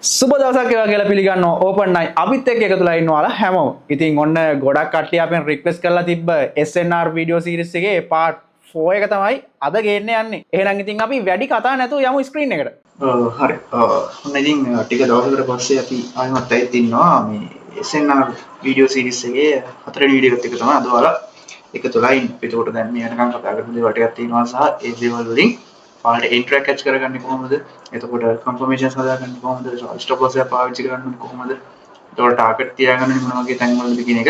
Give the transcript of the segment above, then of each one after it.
සුබ දවසක් ඒවා කියලා පිළිගන්නවා ඕපන් නයි අපිත් එක්ක එකතුලා ඉන්නවාලා හැමෝම. ඉතින් ඔන්න ගොඩක් කට්ටිය අපෙන් රික්වෙස්ට් කරලා තිබ්බ SNR වීඩියෝ සීරීස් එකේ part 4 එක තමයි අද ගේන්න යන්නේ. එහෙනම් ඉතින් අපි වැඩි කතා නැතුව යමු ස්ක්‍රීන් එකට. හරි. ඔන්න ඉතින් ටික දවසකට පස්සේ අපි ආයෙමත් ඇවිත් ඉන්නවා මේ SNR වීඩියෝ සීරීස් එකේ හතරවෙනි වීඩියෝ එකත් එක තමයි අද ඔයාලා එකතුලා ඉන්නේ. ඒකට දැන් මේ යනකම් කතා කරපු දේවල් ටිකක් තියෙනවා සහ ඒ දේවල් වලින් ඔයාලට එන්ට්‍රි කැච් කරගන්නේ කොහොමද? එතකොට කන්ෆර්මේෂන්ස් හදාගන්නේ කොහොමද? ස්ටොප් ලොස් එක පාවිච්චි කරන්නේ කොහොමද? එතකොට ටාගට් තියාගන්නේ මොන වගේ තැන්වලද කියන එක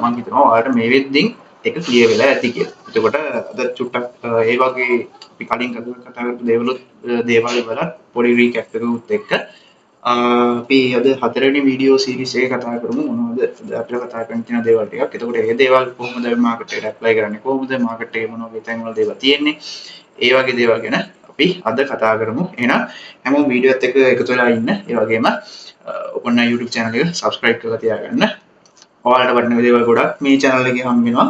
මම හිතනවා ඔයාලට මේ වෙද්දින් එක ක්ලියර් වෙලා ඇති කියලා. එතකොට අද චුට්ටක් ඒ වගේ අපි කලින් කතා කරපු දේවල් වල පොඩි රීකැප් එකකුත් එක්ක අපි අද හතරවෙනි වීඩියෝ සීරීස් එක කතා කරමු මොනවද අපිට කතා කරන්න තියෙන දේවල් ටිකක්. එතකොට මේ දේවල් කොහොමද මාකට් එකට ඇප්ලයි කරන්නේ කොහොමද මාකට් එකේ මොන වගේ තැන්වල දේවල් තියෙන්නේ ඒ වගේ දේවල් ගැන අපි අද කතා කරමු. එහෙනම් හැමෝම වීඩියෝ එකත් එක්ක එකතු වෙලා ඉන්න. ඒ වගේම ඔපන් YouTube channel එක subscribe කරලා තියාගන්න. ඔයාලට වටින දේවල් ගොඩක් මේ channel එකේ හම්බ වෙනවා.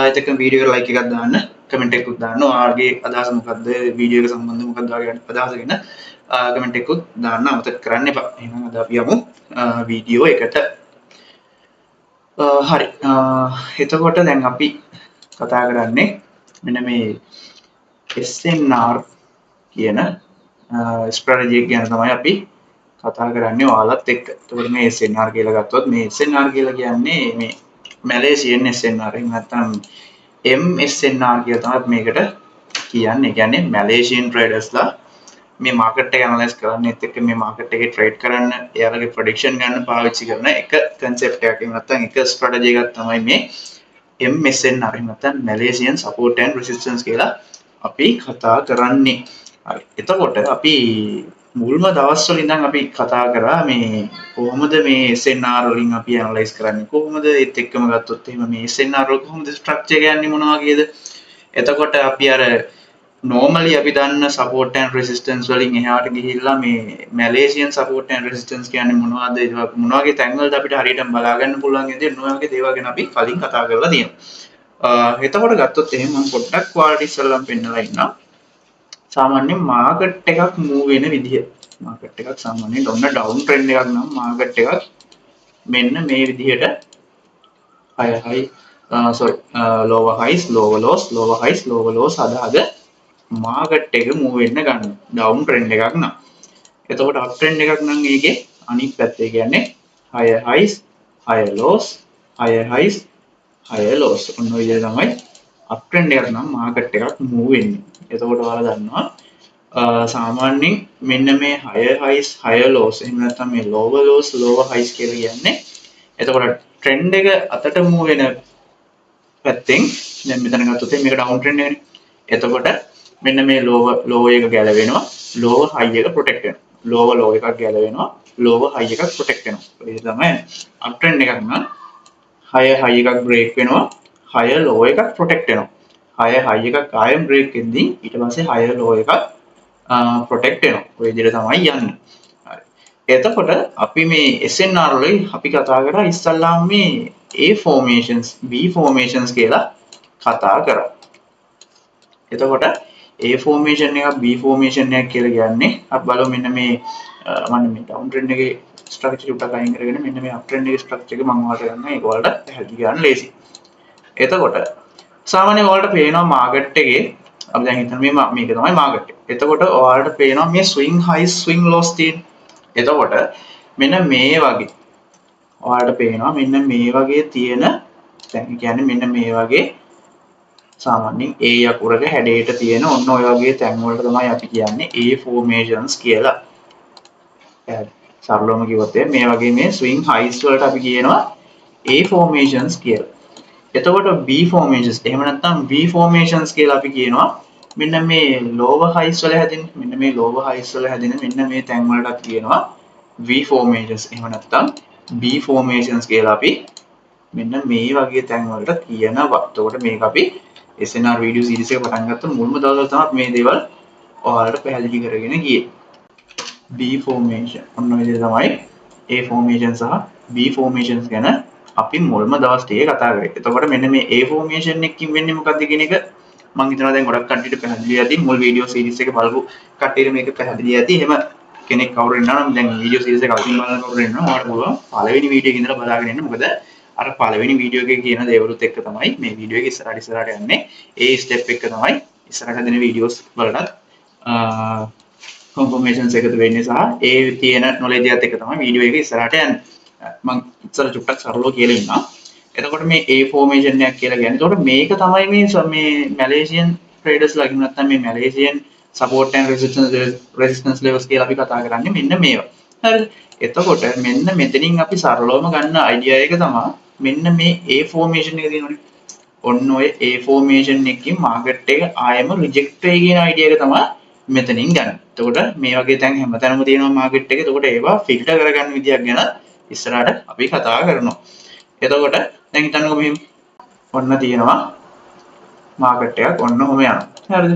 එතක වීඩියෝ එකට like එකක් දාන්න, comment එකකුත් දාන්න. ඔයාලගේ අදහස මොකද්ද? වීඩියෝ එක සම්බන්ධව මොකක්ද ඔයාලගේ අදහස ගැන comment එකකුත් දාන්න අමතක කරන්න එපා. එහෙනම් අද අපි යමු වීඩියෝ එකට. හරි. එතකොට දැන් අපි කතා කරන්නේ මෙන්න මේ SNR කියන ස්ට්‍රැටජි එක ගැන තමයි අපි කතා කරන්නේ ඔයාලත් එක්ක. එතකොට මේ SNR කියලා ගත්තොත් මේ SNR කියලා කියන්නේ මේ මැලේසියන් SNR එහෙම නැත්නම් MSNR කියලා තමයි මේකට කියන්නේ. ඒ කියන්නේ මැලේසියන් ට්‍රේඩර්ස්ලා මේ මාකට් එක ඇනලයිස් කරන්නත් එක්ක මේ මාකට් එකේ ට්‍රේඩ් කරන්න එයාලගේ ප්‍රොඩික්ෂන් ගන්න පාවිච්චි කරන එක කන්සෙප්ට් එකක්. එහෙම නැත්නම් එක ස්ට්‍රැටජි එකක් තමයි මේ MSNR එහෙම නැත්නම් මැලේසියන් සපෝට් ඇන්ඩ් රෙසිස්ටන්ස් කියලා අපි කතා කරන්නේ. හරි. එතකොට අපි මුල්ම දවස්වල ඉඳන් අපි කතා කරා මේ කොහොමද මේ SNR වලින් අපි ඇනලයිස් කරන්නේ කොහොමද ඒත් එක්කම ගත්තොත් එහෙම මේ SNR වල කොහොමද ස්ට්‍රක්චර් එක යන්නේ මොන වගේද. එතකොට අපි අර normally අපි දන්න support and resistance වලින් එහාට ගිහිල්ලා මේ Malaysian support and resistance කියන්නේ මොනවද ඒක මොන වගේ තැන්වලද අපිට හරියටම බලා ගන්න පුළුවන් ඉතින් මොන වගේ දේවල් ගැන අපි කලින් කතා කරලා තියෙනවා. එතකොට ගත්තොත් එහෙනම් මම පොඩ්ඩක් quality ඉස්සල්ලාම පෙන්නලා ඉන්නවා. සාමාන්‍යයෙන් මාකට් එකක් මූව් වෙන විදිහ. මාකට් එකක් සාමාන්‍යයෙන් ඔන්න ඩවුන් ට්‍රෙන්ඩ් එකක් නම් මාකට් එකක් මෙන්න මේ විදිහට lower highs lower lows lower highs lower lows අදාද මාකට් එක මූව් වෙන්න ගන්න. ඩවුන් ට්‍රෙන්ඩ් එකක් නම්. එතකොට අප් ට්‍රෙන්ඩ් එකක් නම් ඒකේ අනිත් පැත්තේ කියන්නේ higher highs higher lows higher highs higher lows. ඔන්න ඔය විදිහට තමයි අප් ට්‍රෙන්ඩ් එකක් නම් මාකට් එකක් මූව් වෙන්නේ. එතකොට ඔයාලා දන්නවා සාමාන්‍යයෙන් මෙන්න මේ higher highs higher lows එහෙම නැත්නම් මේ lower lows lower highs කියලා කියන්නේ එතකොට ට්‍රෙන්ඩ් එක අතට මූව් වෙන පැත්තෙන් දැන් මෙතන ගත්තොත් මේක ඩවුන් ට්‍රෙන්ඩ් එකනේ. එතකොට මෙන්න මේ lower එක ගැලවෙනවා lower high එක ප්‍රොටෙක්ට් වෙනවා. lower low එකක් ගැලවෙනවා lower high එකක් ප්‍රොටෙක්ට් වෙනවා. ඒක තමයි අප් ට්‍රෙන්ඩ් එකක් නම් higher high එකක් බ්‍රේක් වෙනවා higher low එකක් ප්‍රොටෙක්ට් වෙනවා. higher high එකක් ආයෙම බ්‍රේක් වෙද්දී ඊට පස්සේ higher low එකක් ප්‍රොටෙක්ට් වෙනවා. ඔය විදිහට තමයි යන්නේ. හරි. එතකොට අපි මේ SNR වලින් අපි කතා කරා ඉස්සල්ලාම මේ A formations B formations කියලා කතා කරා. එතකොට A formation එකක් B formation එකක් කියලා කියන්නේ අපි බලමු මෙන්න මේ මම මේ down trend එකේ structure උඩ අයින් කරගෙන මෙන්න මේ up trend එකේ structure එක මම ඔයාලට ගන්න ඒක ඔයාලට පැහැදිලි කරන්න ලේසි. එතකොට සාමාන්‍යයෙන් ඔයාලට පේනවා මාකට් එකේ අපි දැන් හිතන්න මේක තමයි මාකට් එක. එතකොට ඔයාලට පේනවා මේ swing highs swing lows තියෙන. එතකොට මෙන්න මේ වගේ ඔයාලට පේනවා මෙන්න මේ වගේ තියෙන දැන් කියන්නේ මෙන්න මේ වගේ සාමාන්‍යයෙන් A යකුරක හැඩයට තියෙන ඔන්න ඔය වගේ තැන් වලට තමයි අපි කියන්නේ A formations කියලා. සරලවම කිව්වොත් මේ වගේ මේ swing highs වලට අපි කියනවා A formations කියලා. එතකොට B formations එහෙම නැත්නම් B formations කියලා අපි කියනවා මෙන්න මේ lower highs වල හැදෙන මෙන්න මේ lower highs වල හැදෙන මෙන්න මේ තැන් වලට අපි කියනවා V formations එහෙම නැත්නම් B formations කියලා අපි මෙන්න මේ වගේ තැන් වලට කියනවා. එතකොට මේක අපි SNR වීඩියෝ සීරීස් එක පටන් ගත්ත මුල්ම දවස්වල තමයි මේ දේවල් ඔයාලට පැහැදිලි කරගෙන ගියේ. B formation ඔන්න ඔය විදිහට තමයි A formation සහ B formations ගැන අපි මුල්ම දවස් ටිකේ කතා කරේ. එතකොට මෙන්න මේ A formation එකකින් වෙන්නේ මොකක්ද කියන එක මම හිතනවා දැන් ගොඩක් කට්ටියට පැහැදිලි ඇති. මුල් වීඩියෝ සීරීස් එක බලපු කට්ටියට මේක පැහැදිලි ඇති. එහෙම කෙනෙක් කවුරු ඉන්නවා නම් දැන් වීඩියෝ සීරීස් එක අලුතින් බලන කවුරු ඉන්නවා ඔයාලට පුළුවන් පළවෙනි වීඩියෝ එකේ ඉඳලා බලාගෙන ඉන්න. මොකද අර පළවෙනි වීඩියෝ එකේ කියන දේවලුත් එක්ක තමයි මේ වීඩියෝ එක ඉස්සරහට යන්නේ. ඒ ස්ටෙප් එක තමයි ඉස්සරහට දෙන වීඩියෝස් වලටත් කොන්ෆර්මේෂන්ස් එකතු වෙන්නේ සහ ඒ තියෙන නොලෙජ් එකත් එක්ක තමයි වීඩියෝ එක ඉස්සරහට යන්නේ. මම ඉස්සර චුට්ටක් සරලව කියලා ඉන්නවා. එතකොට මේ A formation එකක් කියලා කියන්නේ. එතකොට මේක තමයි මේ මැලේසියන් ට්‍රේඩර්ස්ලා කියමු නැත්නම් මේ Malaysian support and resistance levels කියලා අපි කතා කරන්නේ මෙන්න මේවා. හරිද? එතකොට මෙන්න මෙතනින් අපි සරලවම ගන්න අයිඩියා එක තමයි මෙන්න මේ A formation එක තියෙනවනේ. ඔන්න ඔය A formation එකකින් මාකට් එක ආයෙම රිජෙක්ට් වෙයි කියන අයිඩියා එක තමයි මෙතනින් ගන්න. එතකොට මේ වගේ තැන් හැමතැනම තියෙනවා මාකට් එකේ. එතකොට ඒවා ෆිල්ටර් කරගන්න විදියක් ගැන ඉස්සරහට අපි කතා කරනවා. එතකොට දැන් හිතන්නකෝ මෙහෙම ඔන්න තියෙනවා මාකට් එකක් ඔන්න ඔහම යනවා. හරිද?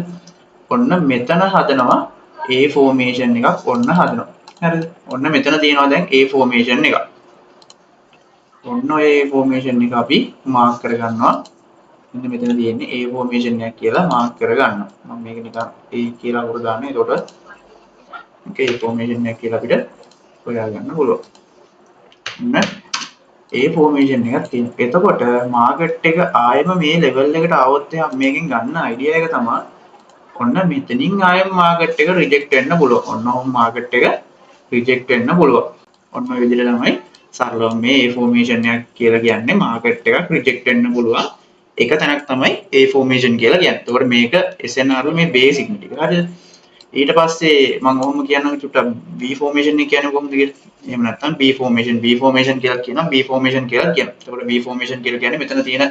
ඔන්න මෙතන හදනවා A formation එකක් ඔන්න හදනවා. හරිද? ඔන්න මෙතන තියෙනවා දැන් A formation එකක්. ඔන්න ඔය A formation එක අපි මාක් කරගන්නවා. මෙන්න මෙතන තියෙන්නේ A formation එකක් කියලා මාක් කරගන්නවා. මම මේක නිකන් A කියලා අකුර දාන්නේ. එතකොට මේක A formation එකක් කියලා අපිට හොයාගන්න පුළුවන්. ඔන්න A formation එකක් තියෙනවා. එතකොට මාකට් එක ආයෙම මේ ලෙවල් එකට આવොත් එහෙනම් මේකෙන් ගන්න අයිඩියා එක තමයි ඔන්න මෙතනින් ආයෙම මාකට් එක රිජෙක්ට් වෙන්න පුළුවන්. ඔන්න ඔහොම මාකට් එක රිජෙක්ට් වෙන්න පුළුවන්. ඔන්න ඔය විදිහට තමයි සරලව මේ A formation එකක් කියලා කියන්නේ මාකට් එකක් රිජෙක්ට් වෙන්න පුළුවන්. එක තැනක් තමයි A formation කියලා කියන්නේ. එතකොට මේක SNR වල මේ බේසික් ටික. හරිද? ඊට පස්සේ මම ඔහොම කියනවා චුට්ටක් B formation එක කියන්නේ කොහොමද කියලා. එහෙම නැත්නම් B formation කියලා කියනවා B formation කියලා කියනවා. එතකොට B formation කියලා කියන්නේ මෙතන තියෙන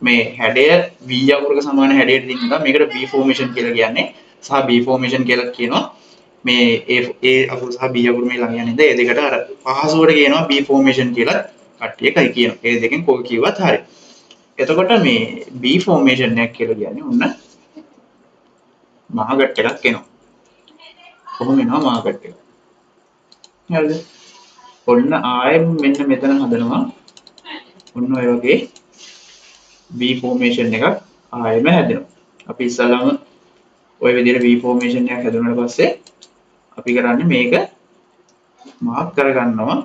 මේ හැඩය V අකුරක සමාන හැඩයට දින්න මේකට B formation කියලා කියන්නේ. සහ B formation කියලා කියනවා මේ A අකුර සහ B අකුර මේ ළඟ යන්නේ ඒ දෙකට අර පහසුවට කියනවා B formation කියලා කට්ටිය කයි කියනවා. ඒ දෙකෙන් කොයි කිව්වත් හරි. එතකොට මේ B formation එකක් කියලා කියන්නේ ඔන්න මාකට් එකක් එනවා. කොහොම එනවා මාකට් එක. හරිද? ඔන්න ආයෙත් මෙන්න මෙතන හදනවා. ඔන්න ඔය වගේ B formation එකක් ආයෙම හැදෙනවා. අපි ඉස්සල්ලාම ඔය විදිහට B formation එකක් හැදුනාට පස්සේ අපි කරන්නේ මේක මාක් කරගන්නවා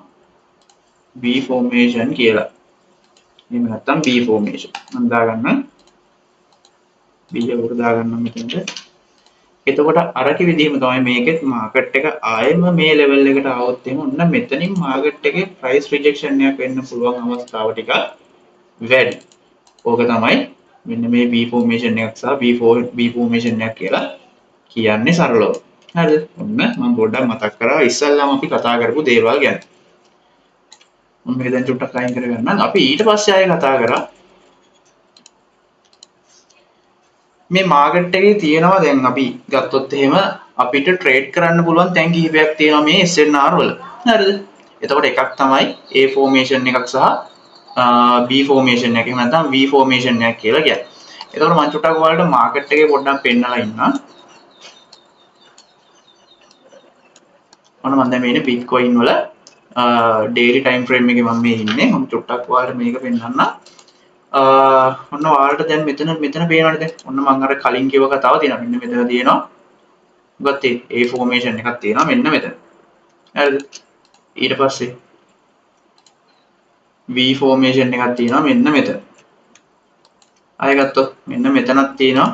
B formation කියලා. එහෙම නැත්නම් B formation. මම දාගන්න B එක දාගන්න මෙතනට. එතකොට අරක විදිහම තමයි මේකෙත් මාකට් එක ආයෙම මේ ලෙවල් එකට આવොත් එහෙම ඔන්න මෙතනින් මාකට් එකේ ප්‍රයිස් රිජෙක්ෂන් එකක් වෙන්න පුළුවන් අවස්ථාව ටික වැඩි. ඕක තමයි මෙන්න මේ B formation එකක් සහ B formation එකක් කියලා කියන්නේ සරලව. හරිද? ඔන්න මම පොඩ්ඩක් මතක් කරා ඉස්සල්ලාම අපි කතා කරපු දේවල් ගැන. මම මේක දැන් චුට්ටක් අයින් කරගන්නම්. අපි ඊට පස්සේ ආයෙ කතා කරා මේ මාකට් එකේ තියෙනවා දැන් අපි ගත්තොත් එහෙම අපිට ට්‍රේඩ් කරන්න පුළුවන් තැන් කිහිපයක් තියෙනවා මේ SNR වල. හරිද? එතකොට එකක් තමයි A formation එකක් සහ B formation එකක්. එහෙම නැත්නම් V formation එකක් කියලා කියන්නේ. එතකොට මම චුට්ටක් ඔයාලට මාකට් එකේ පොඩ්ඩක් පෙන්නලා ඉන්නම්. ඔන්න මම දැන් මේ ඉන්නේ Bitcoin වල daily time frame එකේ මම මේ ඉන්නේ. මම චුට්ටක් ඔයාලට මේක පෙන්නන්නම්. ඔන්න ඔයාලට දැන් මෙතන පේනවනේ දැන්. ඔන්න මම අර කලින් කිව්ව කතාව තියෙනවා. මෙන්න මෙතන තියෙනවා. මොකක්ද A formation එකක් තියෙනවා මෙන්න මෙතන. හරිද? ඊට පස්සේ V formation එකක් තියෙනවා මෙන්න මෙතන. ආයෙ ගත්තොත් මෙන්න මෙතනක් තියෙනවා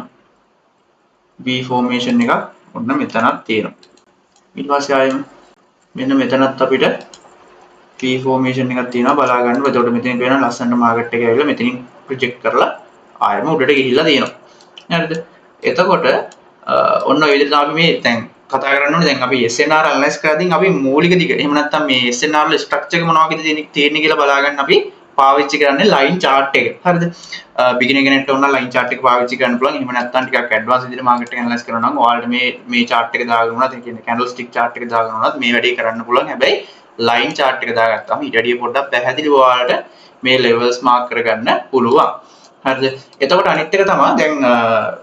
V formation එකක් ඔන්න මෙතනක් තියෙනවා. ඊට පස්සේ ආයෙම මෙන්න මෙතනත් අපිට V formation එකක් තියෙනවා බලා ගන්න. එතකොට මෙතන වෙන ලස්සන මාකට් එක ඇවිල්ලා මෙතනින් ප්‍රොජෙක්ට් කරලා ආයෙම උඩට ගිහිල්ලා තියෙනවා. හරිද? එතකොට ඔන්න ඔය විදිහට අපි මේ දැන් කතා කරන්න ඕනේ දැන් අපි SNR ඇනලයිස් කරද්දී අපි මූලික දිග එහෙම නැත්නම් මේ SNR වල ස්ට්‍රක්චර් එක මොනවා වගේද තියෙන්නේ කියලා බලා ගන්න අපි පාවිච්චි කරන්නේ ලයින් chart එක. හරිද? බිගිනර් කෙනෙක්ට ඕන නම් ලයින් chart එක පාවිච්චි කරන්න පුළුවන්. එහෙම නැත්නම් ටිකක් ඇඩ්වාන්ස් විදිහට මාකට් එක ඇනලයිස් කරනවා නම් ඔයාලට මේ chart එක දාගෙන උනත් ඒ කියන්නේ candle stick chart එක දාගෙන උනත් මේ වැඩේ කරන්න පුළුවන්. හැබැයි ලයින් chart එක දාගත්තාම ඊට වැඩිය පොඩ්ඩක් පැහැදිලිව ඔයාලට මේ levels mark කරගන්න පුළුවන්. හරිද? එතකොට අනිත් එක තමයි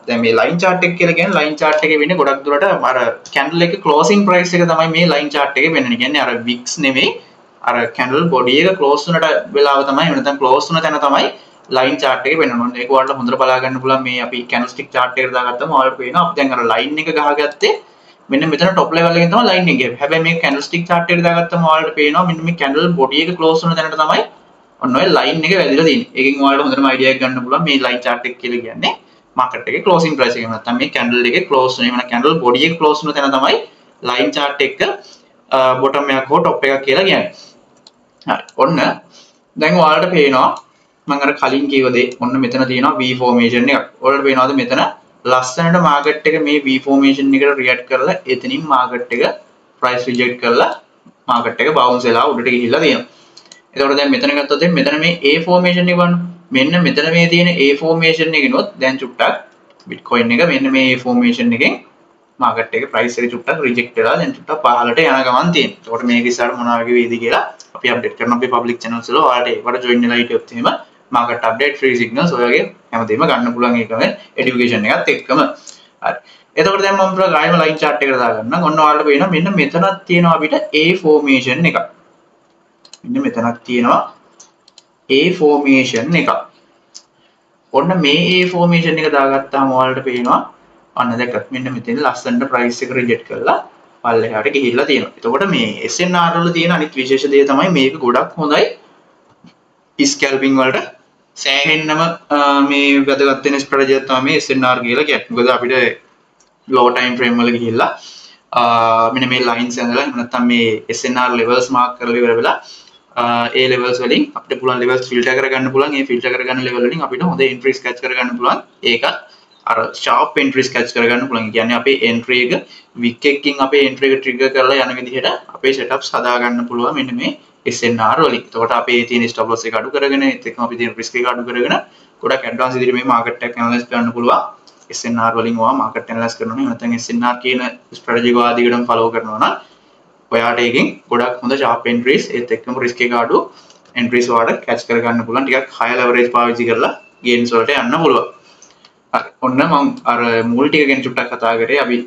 දැන් මේ line chart එක කියලා කියන්නේ line chart එකේ වෙන්නේ ගොඩක් දුරට අර candle එකේ closing price එක තමයි මේ line chart එකේ වෙන්නේ. කියන්නේ අර wicks නෙමෙයි අර candle body එක close වුණට වෙලාව තමයි එහෙම නැත්නම් close වුණ තැන තමයි line chart එකේ වෙන්නේ. ඒක ඔයාලට හොඳට බලා ගන්න පුළුවන් මේ අපි candlestick chart එකට දාගත්තම ඔයාලට පේනවා අපි දැන් අර line එක ගහගත්තේ මෙන්න මෙතන top level එකෙන් තමයි line එක ගියේ. හැබැයි මේ candlestick chart එකට දාගත්තම ඔයාලට පේනවා මෙන්න මේ candle body එක close වෙන තැනට තමයි ඔන්න ඔය line එක වැදිලා තියෙන්නේ. ඒකෙන් ඔයාලට හොඳටම idea එකක් ගන්න පුළුවන් මේ line chart එක කියලා කියන්නේ market එකේ closing price එක. නැත්නම් මේ candle එකේ close වෙන එහෙම candle body එක close වෙන තැන තමයි line chart එක bottom එකක් හෝ top එකක් කියලා කියන්නේ. හරි. ඔන්න දැන් ඔයාලට පේනවා මම අර කලින් කිව්ව දේ ඔන්න මෙතන තියෙනවා V formation එකක්. ඔයාලට පේනවාද මෙතන ලස්සනට මාකට් එක මේ V formation එකට රියැක්ට් කරලා එතනින් මාකට් එක price reject කරලා මාකට් එක bounce වෙලා උඩට ගිහිල්ලා තියෙනවා. එතකොට දැන් මෙතන ගත්තොත් මෙතන මේ A formation එක බලන්න. මෙන්න මෙතන මේ තියෙන A formation එකනොත් දැන් චුට්ටක් Bitcoin එක මෙන්න මේ A formation එකෙන් මාකට් එක price එක චුට්ටක් reject වෙලා දැන් චුට්ටක් පහළට යන ගමන් තියෙනවා. එතකොට මේක ඉස්සරහ මොනවා වගේ වේද කියලා අපි අප්ඩේට් කරනවා අපේ public channels වල. ඔයාලට ඒකට join වෙලා හිටියොත් එහෙම market update free signals ඔයගේ හැමදේම ගන්න පුළුවන් ඒකම education එකත් එක්කම. හරි. එතකොට දැන් මම ගායම line chart එකට දාගන්නම්. ඔන්න ඔයාලට පේනවා මෙන්න මෙතනක් තියෙනවා අපිට A formation එකක්. මෙන්න මෙතනක් තියෙනවා A formation එකක්. ඔන්න මේ A formation එක දාගත්තාම ඔයාලට පේනවා අන්න දැක්කත් මෙන්න මෙතන ලස්සනට price එක reject කරලා පල්ලෙහාට ගිහිල්ලා තියෙනවා. එතකොට මේ SNR වල තියෙන අනිත් විශේෂ දේ තමයි මේක ගොඩක් හොඳයි scalping වලට සෑහෙන්නම මේ වැදගත් වෙන ස්ට්‍රැටජි එක තමයි මේ SNR කියලා කියන්නේ. මොකද අපිට low time frame වල ගිහිල්ලා මෙන්න මේ lines ඇඳලා එහෙම නැත්නම් මේ SNR levels mark කරලා ඉවර වෙලා ඒ levels වලින් අපිට පුළුවන් levels filter කරගන්න පුළුවන්. ඒ filter කරගන්න level වලින් අපිට හොඳ entry sketch කරගන්න පුළුවන්. ඒකත් අර sharp entry sketch කරගන්න පුළුවන්. ඒ කියන්නේ අපේ entry එක wick එකකින් අපේ entry එක trigger කරලා යන විදිහට අපේ setups හදා ගන්න පුළුවන් මෙන්න මේ SNR වලින්. එතකොට අපේ තියෙන stop loss එක අඩු කරගෙන ඒත් එක්කම අපි තියෙන risk එක අඩු කරගෙන ගොඩක් advance විදිහට මේ market එක analyze කරන්න පුළුවන්. SNR වලින් ඔයා market analyze කරනවා නම් නැත්නම් SNR කියන strategy එක ආදිකටම follow කරනවා නම් ඔයාට එකෙන් ගොඩක් හොඳ sharp entries ඒත් එක්කම risk එක අඩු entries වලට catch කරගන්න පුළුවන්. ටිකක් high leverage පාවිච්චි කරලා gains වලට යන්න පුළුවන්. හරි. ඔන්න මම අර මුල් ටික ගැන චුට්ටක් කතා කරේ. අපි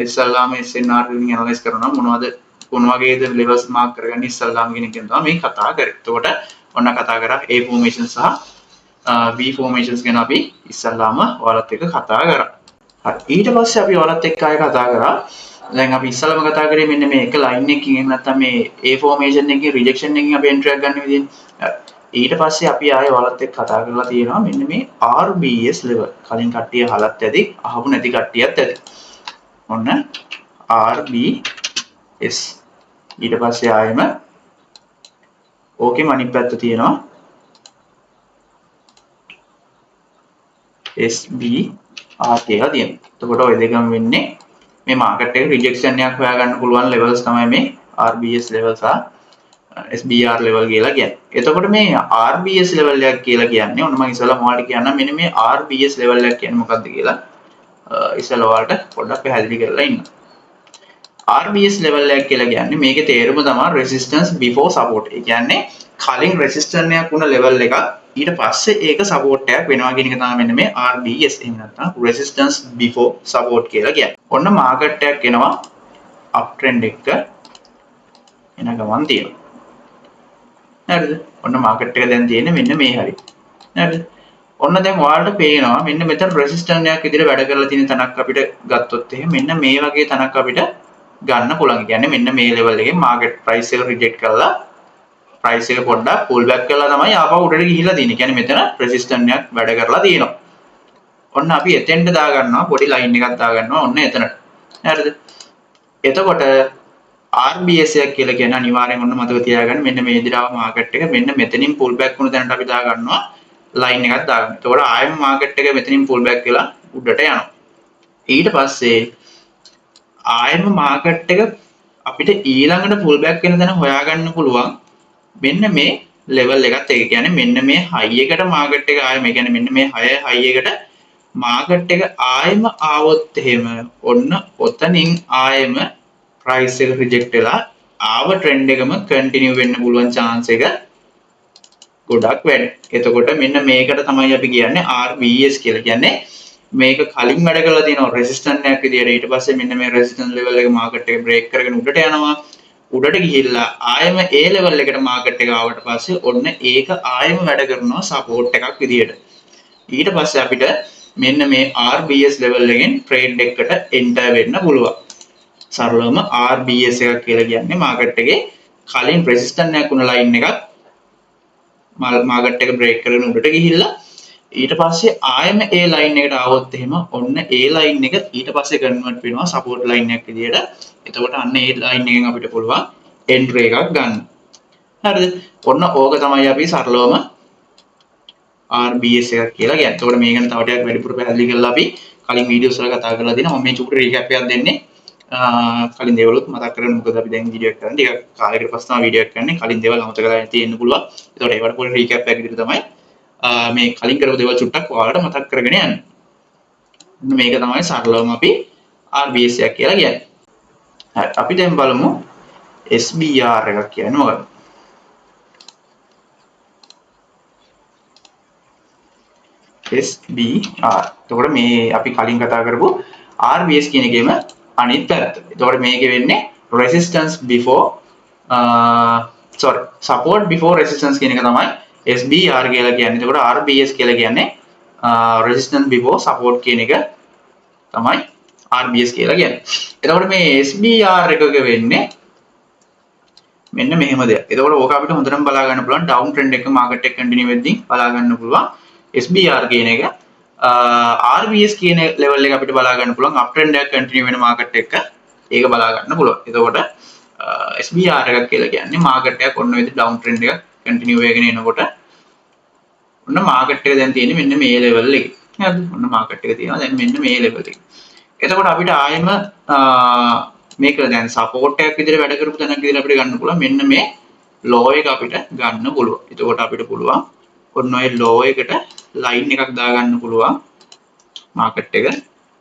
ඉස්සල්ලාම SNR වලින් analyze කරනවා නම් මොනවද මොන වගේද levels mark කරගන්න ඉස්සල්ලාම කියන එක තමයි මේ කතා කරේ. එතකොට ඔන්න කතා කරා A formation සහ V formations ගැන අපි ඉස්සල්ලාම ඔයාලත් එක්ක කතා කරා. හරි. ඊට පස්සේ අපි ඔයාලත් එක්ක ආයෙ කතා කරා. දැන් අපි ඉස්සල්ලාම කතා කරේ මෙන්න මේ එක line එකකින් එහෙම නැත්නම් මේ A formation එකකින් rejection එකකින් අපි entry එකක් ගන්න විදිහනේ. ඊට පස්සේ අපි ආයෙ ඔයාලත් එක්ක කතා කරලා තියෙනවා මෙන්න මේ RBS level. කලින් කට්ටිය අහලත් ඇති, අහපු නැති කට්ටියත් ඇති. ඔන්න RBS. ඊට පස්සේ ආයෙම ඕකේ අනිත් පැත්ත තියෙනවා SBR කියලා තියෙනවා. එතකොට ওই දෙකම වෙන්නේ මේ මාකට් එකේ රිජෙක්ෂන් එකක් හොයාගන්න පුළුවන් levels තමයි මේ RBS level සහ SBR level කියලා කියන්නේ. එතකොට මේ RBS level එකක් කියලා කියන්නේ ඔන්න මම ඉස්සෙල්ලා මොකක්ද කියන්නම් මෙන්න මේ RBS level එකක් කියන්නේ මොකක්ද කියලා ඉස්සෙල්ලා ඔයාලට පොඩ්ඩක් පැහැදිලි කරලා ඉන්න. RBS level එකක් කියලා කියන්නේ මේකේ තේරුම තමයි resistance before support. ඒ කියන්නේ කලින් resistance එකක් වුණ level එකක් ඊට පස්සේ ඒක support එකක් වෙනවා කියන එක තමයි මෙන්න මේ RBS. එහෙම නැත්නම් resistance before support කියලා කියන්නේ. ඔන්න market එකක් එනවා uptrend එක එන ගමන් තියෙනවා. හරිද? ඔන්න market එක දැන් තියෙන්නේ මෙන්න මේ හරිය. හරිද? ඔන්න දැන් ඔයාලට පේනවා මෙන්න මෙතන resistance එකක් විදිහට වැඩ කරලා තියෙන තැනක් අපිට ගත්තොත් එහෙම මෙන්න මේ වගේ තැනක් අපිට ගන්න පුළුවන්. කියන්නේ මෙන්න මේ level එකේ market price එක reject කරලා price එක පොඩ්ඩක් pull back කරලා තමයි ආපහු උඩට ගිහිල්ලා තියෙන්නේ. කියන්නේ මෙතන resistance එකක් වැඩ කරලා තියෙනවා. ඔන්න අපි එතෙන්ට දාගන්නවා පොඩි line එකක් දාගන්නවා ඔන්න එතනට. හරිද? එතකොට RBS එක කියලා කියන අනිවාර්යෙන් ඔන්න මතක තියාගන්න මෙන්න මේ දිහා market එක මෙන්න මෙතනින් pull back වුණ තැනට අපි දාගන්නවා line එකක් දාගන්න. එතකොට ආයෙම market එක මෙතනින් pull back වෙලා උඩට යනවා. ඊට පස්සේ ආයෙම market එක අපිට ඊළඟට pull back වෙන තැන හොයාගන්න පුළුවන් මෙන්න මේ level එකත් ඒක කියන්නේ මෙන්න මේ high එකට market එක ආයෙම ඒ කියන්නේ මෙන්න මේ high එකට market එක ආයෙම ආවොත් එහෙම ඔන්න ඔතනින් ආයෙම price එක reject වෙලා ආව trend එකම continue වෙන්න පුළුවන් chance එක ගොඩක් වැඩි. එතකොට මෙන්න මේකට තමයි අපි කියන්නේ RBS කියලා. කියන්නේ මේක කලින් වැඩ කරලා තියෙනවා resistance එකක් විදියට. ඊට පස්සේ මෙන්න මේ resistance level එක market එක break කරගෙන උඩට යනවා. උඩට ගිහිල්ලා ආයෙම ඒ level එකට market එක ආවට පස්සේ ඔන්න ඒක ආයෙම වැඩ කරනවා support එකක් විදියට. ඊට පස්සේ අපිට මෙන්න මේ RBS level එකෙන් trade එකකට enter වෙන්න පුළුවන්. සරලවම RBS එකක් කියලා කියන්නේ මාකට් එකේ කලින් රෙසිස්ටන්ට් එකක් වුණ ලයින් එකක් මාකට් එක බ්‍රේක් කරගෙන උඩට ගිහිල්ලා ඊට පස්සේ ආයෙම ඒ ලයින් එකට ආවොත් එහෙම ඔන්න ඒ ලයින් එක ඊට පස්සේ කන්වර්ට් වෙනවා සපෝට් ලයින් එකක් විදියට. එතකොට අන්න ඒ ලයින් එකෙන් අපිට පුළුවන් එන්ට්‍රි එකක් ගන්න. හරිද? ඔන්න ඕක තමයි අපි සරලවම RBS එකක් කියලා කියන්නේ. එතකොට මේක ගැන තව ටිකක් වැඩිපුර පැහැදිලි කරලා අපි කලින් වීඩියෝස් වල කතා කරලා දෙනවා. මම මේ චුටි රීකැප් එකක් දෙන්නේ. කලින් දේවලුත් මතක් කරගන්න. මොකද අපි දැන් වීඩියෝ එක කරන්නේ ටිකක් කාලයකට පස්සේ තමයි වීඩියෝ එක කරන්නේ. කලින් දේවල් අමතක කරලා තියෙන්න පුළුවන්. එතකොට ඒවට පොඩි රීකැප් එකක් විදිහට තමයි මේ කලින් කරපු දේවල් චුට්ටක් ඔයාලට මතක් කරගෙන යන්න. මේක තමයි සරලවම අපි RBS එකක් කියලා කියන්නේ. හරි අපි දැන් බලමු SBR එකක් කියන්නේ මොකක්ද? SBR. එතකොට මේ අපි කලින් කතා කරපු RBS කියන එකේම අනිත් පැත්ත. එතකොට මේකේ වෙන්නේ resistance before support before resistance කියන එක තමයි SBR කියලා කියන්නේ. එතකොට RBS කියලා කියන්නේ resistance before support කියන එක තමයි RBS කියලා කියන්නේ. එතකොට මේ SBR එකක වෙන්නේ මෙන්න මෙහෙම දෙයක්. එතකොට ඕක අපිට හොඳටම බලා ගන්න පුළුවන් ඩවුන් ට්‍රෙන්ඩ් එක මාකට් එක කන්ටිනියු වෙද්දී බලා ගන්න පුළුවන්. SBR කියන එක RBS කියන ලෙවල් එක අපිට බලා ගන්න පුළුවන් අප් ට්‍රෙන්ඩ් එකක් කන්ටිනියු වෙන මාකට් එක ඒක බලා ගන්න පුළුවන්. එතකොට SBR එකක් කියලා කියන්නේ මාකට් එකක් ඔන්න විදිහට ඩවුන් ට්‍රෙන්ඩ් එකක් කන්ටිනියු වෙගෙන එනකොට ඔන්න මාකට් එක දැන් තියෙන්නේ මෙන්න මේ ලෙවල් එකේ. හරිද? ඔන්න මාකට් එක තියෙනවා දැන් මෙන්න මේ ලෙවල් එකේ. එතකොට අපිට ආයෙම මේක දැන් සපෝට් එකක් විදිහට වැඩ කරපු තැනක් විදිහට අපිට ගන්න පුළුවන් මෙන්න මේ ලෝ එක අපිට ගන්න පුළුවන්. එතකොට අපිට පුළුවන් ඔන්න ඔය ලෝ එකට ලයින් එකක් දාගන්න පුළුවන් මාකට් එක.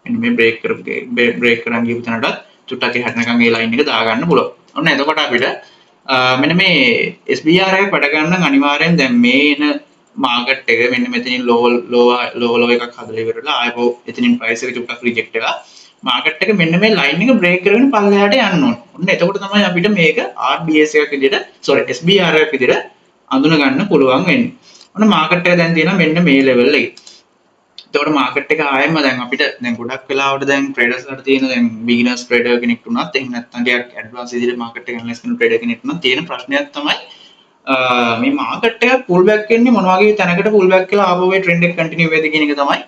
මෙන්න මේ බ්‍රේක් කරන් ගියපු තැනට චුට්ටක් එහාට නිකන් ඒ ලයින් එක දාගන්න පුළුවන්. ඔන්න එතකොට අපිට මෙන්න මේ SBR එකක් වැඩ ගන්න නම් අනිවාර්යෙන් දැන් මේ එන මාකට් එක මෙන්න මෙතනින් ලෝ එකක් හදලා ඉවරලා ආයෙත් එතනින් ප්‍රයිස් එක චුට්ටක් රිජෙක්ට් එකක් මාකට් එක මෙන්න මේ ලයින් එක බ්‍රේක් කරගෙන පල්ලෙහාට යන්න ඕන. ඔන්න එතකොට තමයි අපිට මේක RBS එකක් විදිහට SBR එකක් විදිහට අඳුන ගන්න පුළුවන් වෙන්නේ. ඔන්න මාකට් එක දැන් තියෙනවා මෙන්න මේ ලෙවල් එකේ. එතකොට මාකට් එක ආයෙම දැන් අපිට දැන් ගොඩක් වෙලාවට දැන් ට්‍රේඩර්ස්ලාට තියෙන දැන් බිග්නර්ස් ට්‍රේඩර් කෙනෙක් වුණත් එහෙම නැත්නම් ටිකක් ඇඩ්වාන්ස් විදිහට මාකට් එක ඇනලයිස් කරන ට්‍රේඩර් කෙනෙක් වුණත් තියෙන ප්‍රශ්නයක් තමයි මේ මාකට් එක පුල් බෑක් වෙන්නේ මොන වගේ තැනකට පුල් බෑක් කියලා ආපහු ඒ ට්‍රෙන්ඩ් එක කන්ටිනියු වෙයිද කියන එක තමයි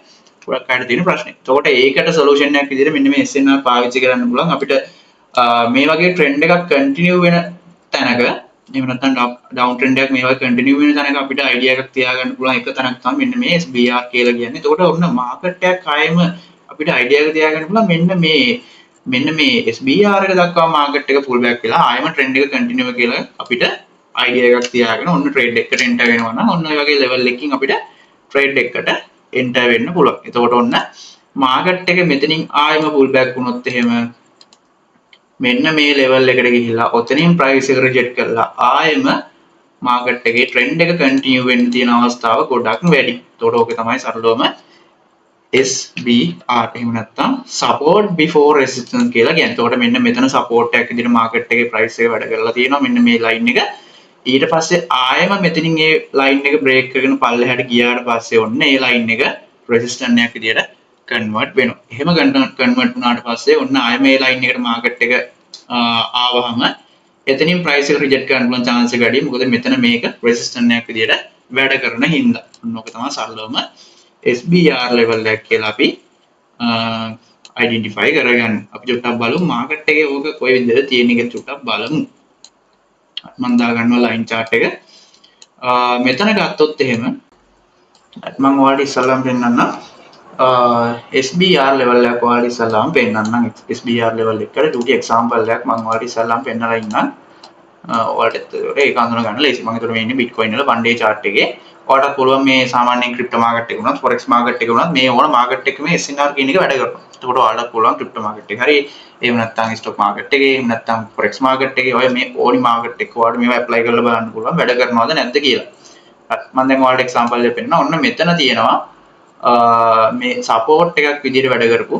ගොඩක් අයට තියෙන ප්‍රශ්නේ. එතකොට ඒකට සොලියුෂන් එකක් විදිහට මෙන්න මේ SNR පාවිච්චි කරන්න පුළුවන් අපිට මේ වගේ ට්‍රෙන්ඩ් එකක් කන්ටිනියු වෙන තැනක එහෙම නැත්නම් ඩවුන් ට්‍රෙන්ඩ් එකක් මේ වගේ කන්ටිනියු වෙන තැනක අපිට අයිඩියා එකක් තියාගන්න පුළුවන් එක තැනක් තමයි මෙන්න මේ SBR කියලා කියන්නේ. එතකොට ඔන්න මාකට් එකක් ආයෙම අපිට අයිඩියා එක තියාගන්න පුළුවන් මෙන්න මේ SBR එක දක්වා මාකට් එක පුල් බෑක් වෙලා ආයෙම ට්‍රෙන්ඩ් එක කන්ටිනියු කියලා අපිට අයිඩියා එකක් තියාගෙන ඔන්න ට්‍රේඩ් එකකට එන්ටර් වෙනවා නම් ඔන්න ඔය වගේ ලෙවල් එකකින් අපිට ට්‍රේඩ් එකකට එන්ටර් වෙන්න පුළුවන්. එතකොට ඔන්න මාකට් එක මෙතනින් ආයෙම පුල් බෑක් වුණොත් එහෙම මෙන්න මේ ලෙවල් එකට ගිහිල්ලා ඔතනින් ප්‍රයිස් එක රිජෙක්ට් කරලා ආයෙම මාකට් එකේ ට්‍රෙන්ඩ් එක කන්ටිනියු වෙන්න තියෙන අවස්ථාව ගොඩක් වැඩි. එතකොට ඕක තමයි සරලවම SBR එහෙම නැත්නම් support before resistance කියලා කියන්නේ. එතකොට මෙන්න මෙතන support එකක් විදිහට මාකට් එකේ ප්‍රයිස් එක වැඩ කරලා තියෙනවා මෙන්න මේ ලයින් එක. ඊට පස්සේ ආයෙම මෙතනින් ඒ ලයින් එක බ්‍රේක් කරගෙන පල්ලෙහාට ගියාට පස්සේ ඔන්න ඒ ලයින් එක රෙසිස්ටන්ට් එකක් විදියට කන්වර්ට් වෙනවා. එහෙම කන්වර්ට් වුණාට පස්සේ ඔන්න ආයෙම ඒ ලයින් එකට මාකට් එක ආවහම එතනින් ප්‍රයිස් එක රිජෙක්ට් කරන්න පුළුවන් chance එක වැඩි. මොකද මෙතන මේක රෙසිස්ටන්ට් එකක් විදියට වැඩ කරන හින්දා. ඔන්න ඔක තමයි සරලවම SBR level එකක් කියලා අපි identify කරගන්න. අපි චුට්ටක් බලමු මාකට් එකේ ඕක කොයි විදිහට තියෙන එක චුට්ටක් බලමු. මම දාගන්නවා ලයින් chart එක. මෙතන ගත්තොත් එහෙම මම ඔයාලට ඉස්සල්ලාම පෙන්නන්නම් SBR level එකක් ඔයාලට ඉස්සල්ලාම පෙන්නන්නම් SBR level එකට ඩියුටි example එකක් මම ඔයාලට ඉස්සල්ලාම පෙන්නලා ඉන්නම්. ඔයාලට ඒක අඳුන ගන්න ලේසි. මම හිතුවා මේ ඉන්නේ Bitcoin වල one day chart එකේ. ඔයාලට පුළුවන් මේ සාමාන්‍යයෙන් ක්‍රිප්ටෝ මාකට් එක වුණත් forex මාකට් එක වුණත් මේ ඕන මාකට් එකක මේ SNR කියන එක වැඩ කරනවා. එතකොට ඔයාලට පුළුවන් ක්‍රිප්ටෝ මාකට් එක හරි එහෙම නැත්නම් ස්ටොක් මාකට් එකේ එහෙම නැත්නම් forex මාකට් එකේ ඔය මේ ඕනි මාකට් එක ඔයාලට මේවා ඇප්ලයි කරලා බලන්න පුළුවන් වැඩ කරනවද නැද්ද කියලා. මම දැන් ඔයාලට එක්සැම්පල් එකක් පෙන්නනවා. ඔන්න මෙතන තියෙනවා මේ සපෝට් එකක් විදිහට වැඩ කරපු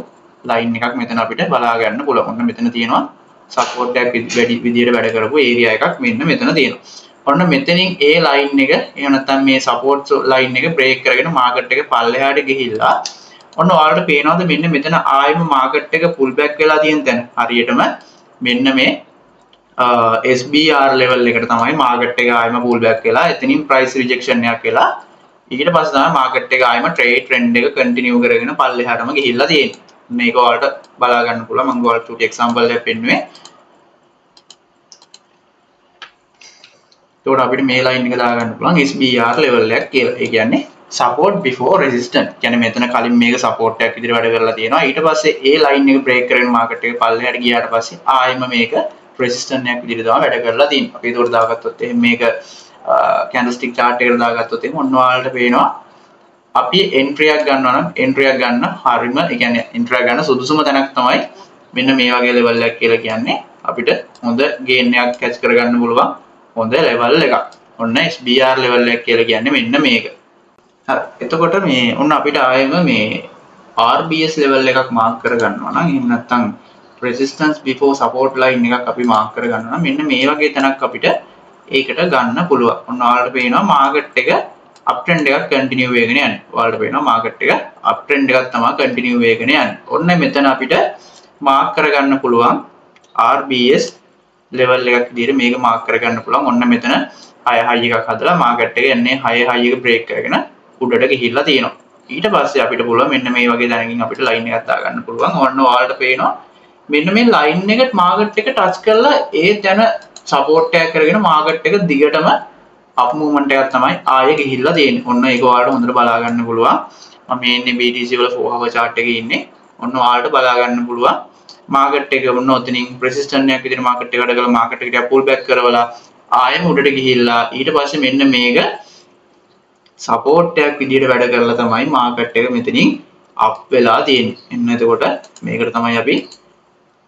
ලයින් එකක් මෙතන අපිට බලා ගන්න පුළුවන්. ඔන්න මෙතන තියෙනවා සපෝට් එකක් විදිහට වැඩ කරපු ඒරියා එකක් මෙන්න මෙතන තියෙනවා. ඔන්න මෙතනින් ඒ ලයින් එක එහෙම නැත්නම් මේ සපෝට් ලයින් එක බ්‍රේක් කරගෙන මාකට් එක පල්ලෙහාට ගිහිල්ලා ඔන්න ඔයාලට පේනවාද මෙන්න මෙතන ආයෙම මාකට් එක පුල් බෑක් වෙලා තියෙන තැන හරියටම මෙන්න මේ SBR level එකට තමයි market එක ආයෙම pull back වෙලා එතනින් price rejection එකක් වෙලා ඊට පස්සේ තමයි market එක ආයෙම trend එක continue කරගෙන පල්ලෙහාටම ගිහිල්ලා තියෙන්නේ. මේක ඔයාලට බලා ගන්න පුළුවන්. මම ඔයාලට චුටි example එකක් පෙන්නුවේ. එතකොට අපිට මේ line එක දාගන්න පුළුවන් SBR level එකක් කියලා. ඒ කියන්නේ support before resistance. කියන්නේ මෙතන කලින් මේක support එකක් විදිහට වැඩ කරලා තියෙනවා. ඊට පස්සේ ඒ line එක break කරගෙන market එක පල්ලෙහාට ගියාට පස්සේ ආයෙම මේක resistance එකක් විදිහට තමයි වැඩ කරලා තියෙන්නේ. අපි ඒකට දාගත්තොත් එහෙනම් මේක candlestick chart එකට දාගත්තොත් එහෙනම් ඔන්න ඔයාලට පේනවා අපි entry එකක් ගන්නවා නම් entry එකක් ගන්න හරියම ඒ කියන්නේ entry එක ගන්න සුදුසුම තැනක් තමයි මෙන්න මේ වගේ level එකක් කියලා කියන්නේ අපිට හොඳ gain එකක් catch කරගන්න පුළුවන් හොඳ level එකක්. ඔන්න SBR level එක කියලා කියන්නේ මෙන්න මේක. හරි. එතකොට මේ ඔන්න අපිට ආයෙම මේ RBS level එකක් mark කරගන්නවා නම් එහෙම නැත්නම් resistance before support line එකක් අපි mark කරගන්නවා නම් මෙන්න මේ වගේ තැනක් අපිට ඒකට ගන්න පුළුවන්. ඔන්න ඔයාලට පේනවා market එක uptrend එකක් continue වෙගෙන යන්නේ. ඔයාලට පේනවා market එක uptrend එකක් තමයි continue වෙගෙන යන්නේ. ඔන්න මෙතන අපිට mark කරගන්න පුළුවන් RBS level එකක් විදිහට මේක mark කරගන්න පුළුවන්. ඔන්න මෙතන high එකක් හදලා market එක යන්නේ high එක break කරගෙන උඩට ගිහිල්ලා තියෙනවා. ඊට පස්සේ අපිට පුළුවන් මෙන්න මේ වගේ දැනකින් අපිට line එකක් දාගන්න පුළුවන්. ඔන්න ඔයාලට පේනවා මෙන්න මේ line එක market එක touch කරලා ඒ තැන support එකක් කරගෙන market එක දිගටම up movement එකක් තමයි ආයෙ ගිහිල්ලා තියෙන්නේ. ඔන්න ඒක ඔයාලට හොඳට බලා ගන්න පුළුවන්. මම මේ ඉන්නේ BTC වල 4 hour chart එකේ ඉන්නේ. ඔන්න ඔයාලට බලා ගන්න පුළුවන්. market එක ඔන්න ඔතනින් resistance එකක් විදිහට market එකට ගලා market එකට pull back කරවලා ආයෙම උඩට ගිහිල්ලා ඊට පස්සේ මෙන්න මේක support එකක් විදිහට වැඩ කරලා තමයි market එක මෙතනින් up වෙලා තියෙන්නේ. එන්න එතකොට මේකට තමයි අපි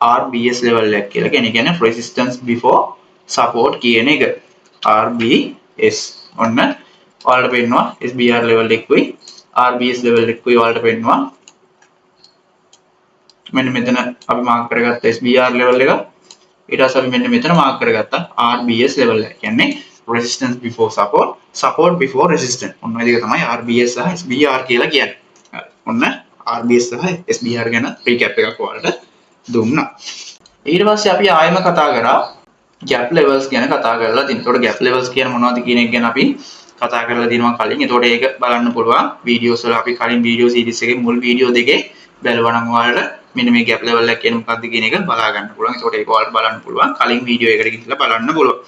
RBS level එක කියලා කියන්නේ resistance before support කියන එක. RBS. ඔන්න ඔයාලට පේනවා SBR level එකකුයි RBS level එකකුයි ඔයාලට පේනවා. මෙන්න මෙතන අපි mark කරගත්ත SBR level එක. ඊට පස්සේ අපි මෙන්න මෙතන mark කරගත්තා RBS level එක. කියන්නේ resistance before support, support before resistance. ඔන්න ඔය දෙක තමයි RBS සහ SBR කියලා කියන්නේ. ඔන්න RBS සහ SBR ගැන recap එකක් ඔයාලට දුන්නා. ඊට පස්සේ අපි ආයෙම කතා කරා gap levels ගැන කතා කරලා තින්. ඒතකොට gap levels කියන මොනවද කියන එක ගැන අපි කතා කරලා දිනවා කලින්. ඒතකොට ඒක බලන්න පුළුවන් videos වල අපි කලින් video series එකේ මුල් video දෙකේ බලනවා නම් ඔයාලට මෙන්න මේ gap level එක කියන්නේ මොකක්ද කියන එක බලා ගන්න පුළුවන්. ඒතකොට ඒක ඔයාලට බලන්න පුළුවන්. කලින් video එකකට ගිහිල්ලා බලන්න පුළුවන්.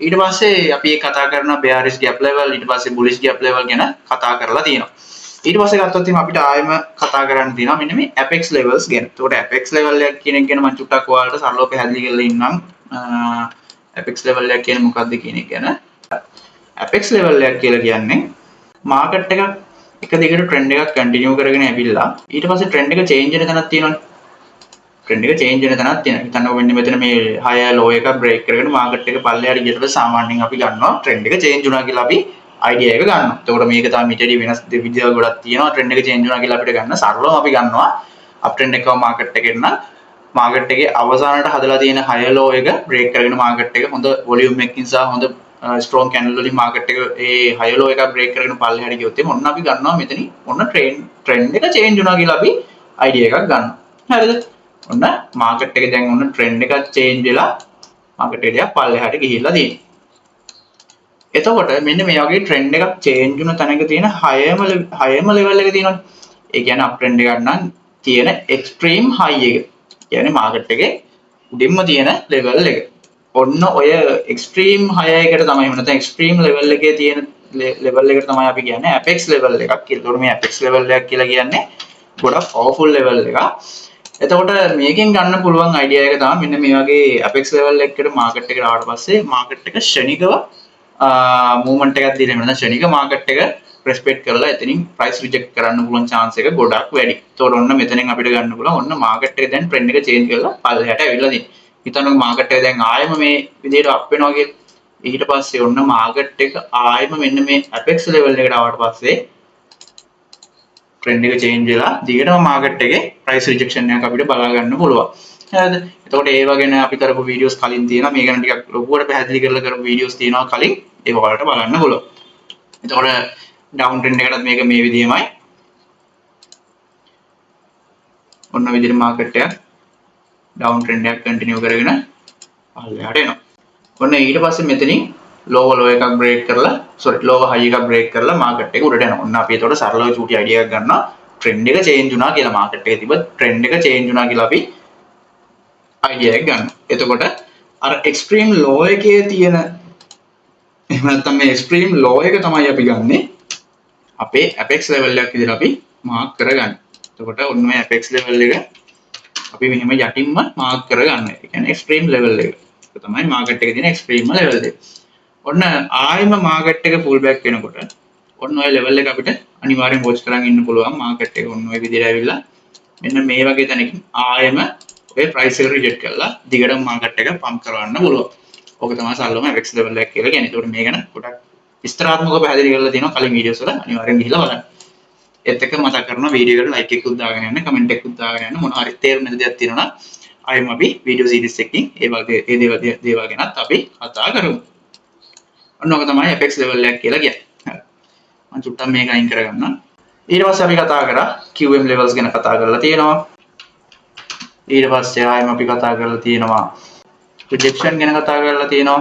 ඊට පස්සේ අපි කතා කරනවා bearish gap level ඊට පස්සේ bullish gap level ගැන කතා කරලා තියෙනවා. ඊට පස්සේ ගත්තොත් එහෙනම් අපිට ආයෙම කතා කරන්න තියෙනවා මෙන්න මේ apex levels ගැන. ඒතකොට apex level එක කියන එක ගැන මම චුට්ටක් ඔයාලට සරලව පැහැදිලි කරලා ඉන්නම්. apex level එක කියන්නේ මොකක්ද කියන එක ගැන. apex level එක කියලා කියන්නේ market එක දිගට trend එකක් continue කරගෙන ඇවිල්ලා ඊට පස්සේ trend එක change වෙන තැනක් තියෙනවනේ. trend එක change වෙන තැනක් තියෙනවා. හිතන්නකො මෙන්න මෙතන මේ higher low එක break කරගෙන market එක පල්ලෙහාට ගියට පස්සේ සාමාන්‍යයෙන් අපි ගන්නවා trend එක change වුණා කියලා අපි idea එක ගන්නවා. එතකොට මේක තමයි මෙතනදී වෙනස් විදිහ ගොඩක් තියෙනවා. trend එක change වුණා කියලා අපිට ගන්න සරලව අපි ගන්නවා uptrend එකව market එකෙන් නම් market එකේ අවසානට හදලා තියෙන higher low එක break කරගෙන market එක හොඳ volume එකකින් සහ හොඳ strong candle වලින් market එක ඒ higher low එක break කරගෙන පල්ලෙහාට ගියොත් එimhe ඔන්න අපි ගන්නවා මෙතනින් ඔන්න trend එක change වුණා කියලා අපි idea එකක් ගන්නවා. හරිද? ඔන්න market එක දැන් ඔන්න trend එකක් change වෙලා market එක පල්ලෙහාට ගිහිල්ලා තියෙනවා. එතකොට මෙන්න මේ වගේ trend එකක් change වුණ තැනක තියෙන higher level එක තියෙනවනේ. ඒ කියන්නේ uptrend එකක් නම් තියෙන extreme high එක. කියන්නේ market එකේ උඩින්ම තියෙන level එක. ඔන්න ඔය extreme high එකට තමයි එහෙම නැත්නම් extreme level එකේ තියෙන level එකට තමයි අපි කියන්නේ apex level එකක් කියලා. ඒතකොට මේ apex level එකක් කියලා කියන්නේ ගොඩක් powerful level එකක්. එතකොට මේකෙන් ගන්න පුළුවන් idea එක තමයි මෙන්න මේ වගේ apex level එකකට market එකට ආවට පස්සේ market එක ශනිකව movement එකක් දීලා එහෙම නැත්නම් ශනික market එක respect කරලා එතනින් price reject කරන්න පුළුවන් chance එක ගොඩක් වැඩි. ඒතකොට ඔන්න මෙතනින් අපිට ගන්න පුළුවන් ඔන්න market එක දැන් trend එක change කරලා පල්ලෙහාට ඇවිල්ලා තියෙනවා. හිතන්නකො market එක දැන් ආයෙම මේ විදිහට up වෙනවා කියලා. ඊට පස්සේ ඔන්න market එක ආයෙම මෙන්න මේ apex level එකට ආවට පස්සේ trend එක change වෙලා දිගටම market එකේ price rejection එකක් අපිට බලා ගන්න පුළුවන්. හරිද? එතකොට ඒව ගැන අපි කරපු videos කලින් තියෙනවා. මේ ගැන ටිකක් ලොකුවට පැහැදිලි කරලා කරපු videos තියෙනවා කලින්. ඒක ඔයාලට බලන්න පුළුවන්. එතකොට down trend එකටත් මේක මේ විදිහමයි. ඔන්න විදිහට market එක ඩවුන් ට්‍රෙන්ඩ් එකක් කන්ටිනියු කරගෙන පල්ලෙහාට එනවා. ඔන්න ඊට පස්සේ මෙතනින් ලෝව ලෝ එකක් බ්‍රේක් කරලා ලෝව හයි එකක් බ්‍රේක් කරලා මාකට් එක උඩට එනවා. ඔන්න අපි ඒතකොට සරලව චූටි අයිඩියා එකක් ගන්නවා. ට්‍රෙන්ඩ් එක චේන්ජ් වුණා කියලා මාකට් එකේ තිබ්බ ට්‍රෙන්ඩ් එක චේන්ජ් වුණා කියලා අපි අයිඩියා එක ගන්නවා. එතකොට අර එක්ස්ට්‍රීම් ලෝ එකේ තියෙන එහෙම නැත්නම් මේ එක්ස්ට්‍රීම් ලෝ එක තමයි අපි ගන්නෙ අපේ Apex level එකක් විදිහට අපි මාක් කරගන්න. එතකොට ඔන්න ඔය Apex level එක අපි මෙහෙම යටින්ම මාක් කරගන්න. ඒ කියන්නේ එක්ස්ට්‍රීම් level එක. ඒක තමයි මාකට් එකේ තියෙන එක්ස්ට්‍රීම් level එක. ඔන්න ආයෙම මාකට් එක පුල් බෑක් වෙනකොට ඔන්න ඔය level එක අපිට අනිවාර්යෙන් වොච් කරන් ඉන්න පුළුවන්. මාකට් එක ඔන්න ඔය විදිහට ඇවිල්ලා මෙන්න මේ වගේ තැනකින් ආයෙම ඔය ප්‍රයිස් එක රිජෙක්ට් කරලා දිගටම මාකට් එක පම්ප් කරවන්න පුළුවන්. ඕක තමයි සල්ලම Apex level එක කියලා කියන්නේ. ඒකට මේ ගැන පොඩක් විස්තරාත්මකව පැහැදිලි කරලා තියෙනවා කලින් වීඩියෝස් වල. අනිවාර්යෙන් ගිහිල්ලා බලන්න. ඒත් එක්ක මතක් කරනවා වීඩියෝ එකට ලයික් එකකුත් දාගෙන යන්න, කමෙන්ට් එකකුත් දාගෙන යන්න. මොනවා හරි තේරුම් දෙයක් තියෙනවා නම් ආයෙම අපි වීඩියෝ සීරීස් එකකින් ඒ වගේ ඒ දේවල් ගැනත් අපි කතා කරමු. ඔන්න ඕක තමයි Apex level එක කියලා කියන්නේ. හරි. මම චුට්ටක් මේක අයින් කරගන්නම්. ඊට පස්සේ අපි කතා කරා QM levels ගැන කතා කරලා තියෙනවා. ඊට පස්සේ ආයෙම අපි කතා කරලා තියෙනවා rejection ගැන කතා කරලා තියෙනවා.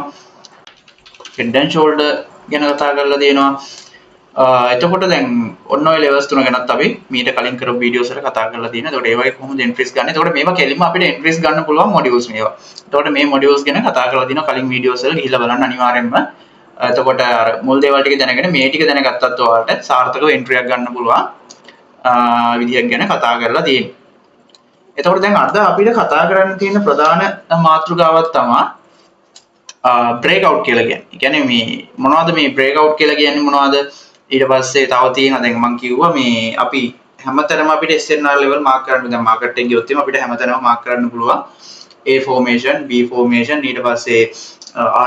head and shoulder ගැන කතා කරලා තියෙනවා. එතකොට දැන් ඔන්න ඔය levels තුන ගැනත් අපි මීට කලින් කරපු වීඩියෝස් වල කතා කරලා තියෙනවා. එතකොට ඒ වගේ කොහොමද entries ගන්න? එතකොට මේවා කෙලින්ම අපිට entries ගන්න පුළුවන් modules මේවා. එතකොට මේ modules ගැන කතා කරලා තියෙනවා කලින් වීඩියෝස් වල ගිහිල්ලා බලන්න අනිවාර්යෙන්ම. එතකොට අර මුල් දේවල් ටික දැනගෙන මේ ටික දැනගත්තත් ඔයාලට සාර්ථකව entry එකක් ගන්න පුළුවන් විදියක් ගැන කතා කරලා තියෙනවා. එතකොට දැන් අද අපිට කතා කරන්න තියෙන ප්‍රධාන මාතෘකාවක් තමයි breakout කියලා කියන්නේ. ඒ කියන්නේ මේ මොනවද මේ breakout කියලා කියන්නේ මොනවද? ඊට පස්සේ තව තියෙනවා දැන් මම කිව්වා මේ අපි හැමතැනම අපිට SNR level mark කරන්න දැන් market එකේ ගියොත් අපිට හැමතැනම mark කරන්න පුළුවන් A formation, B formation, ඊට පස්සේ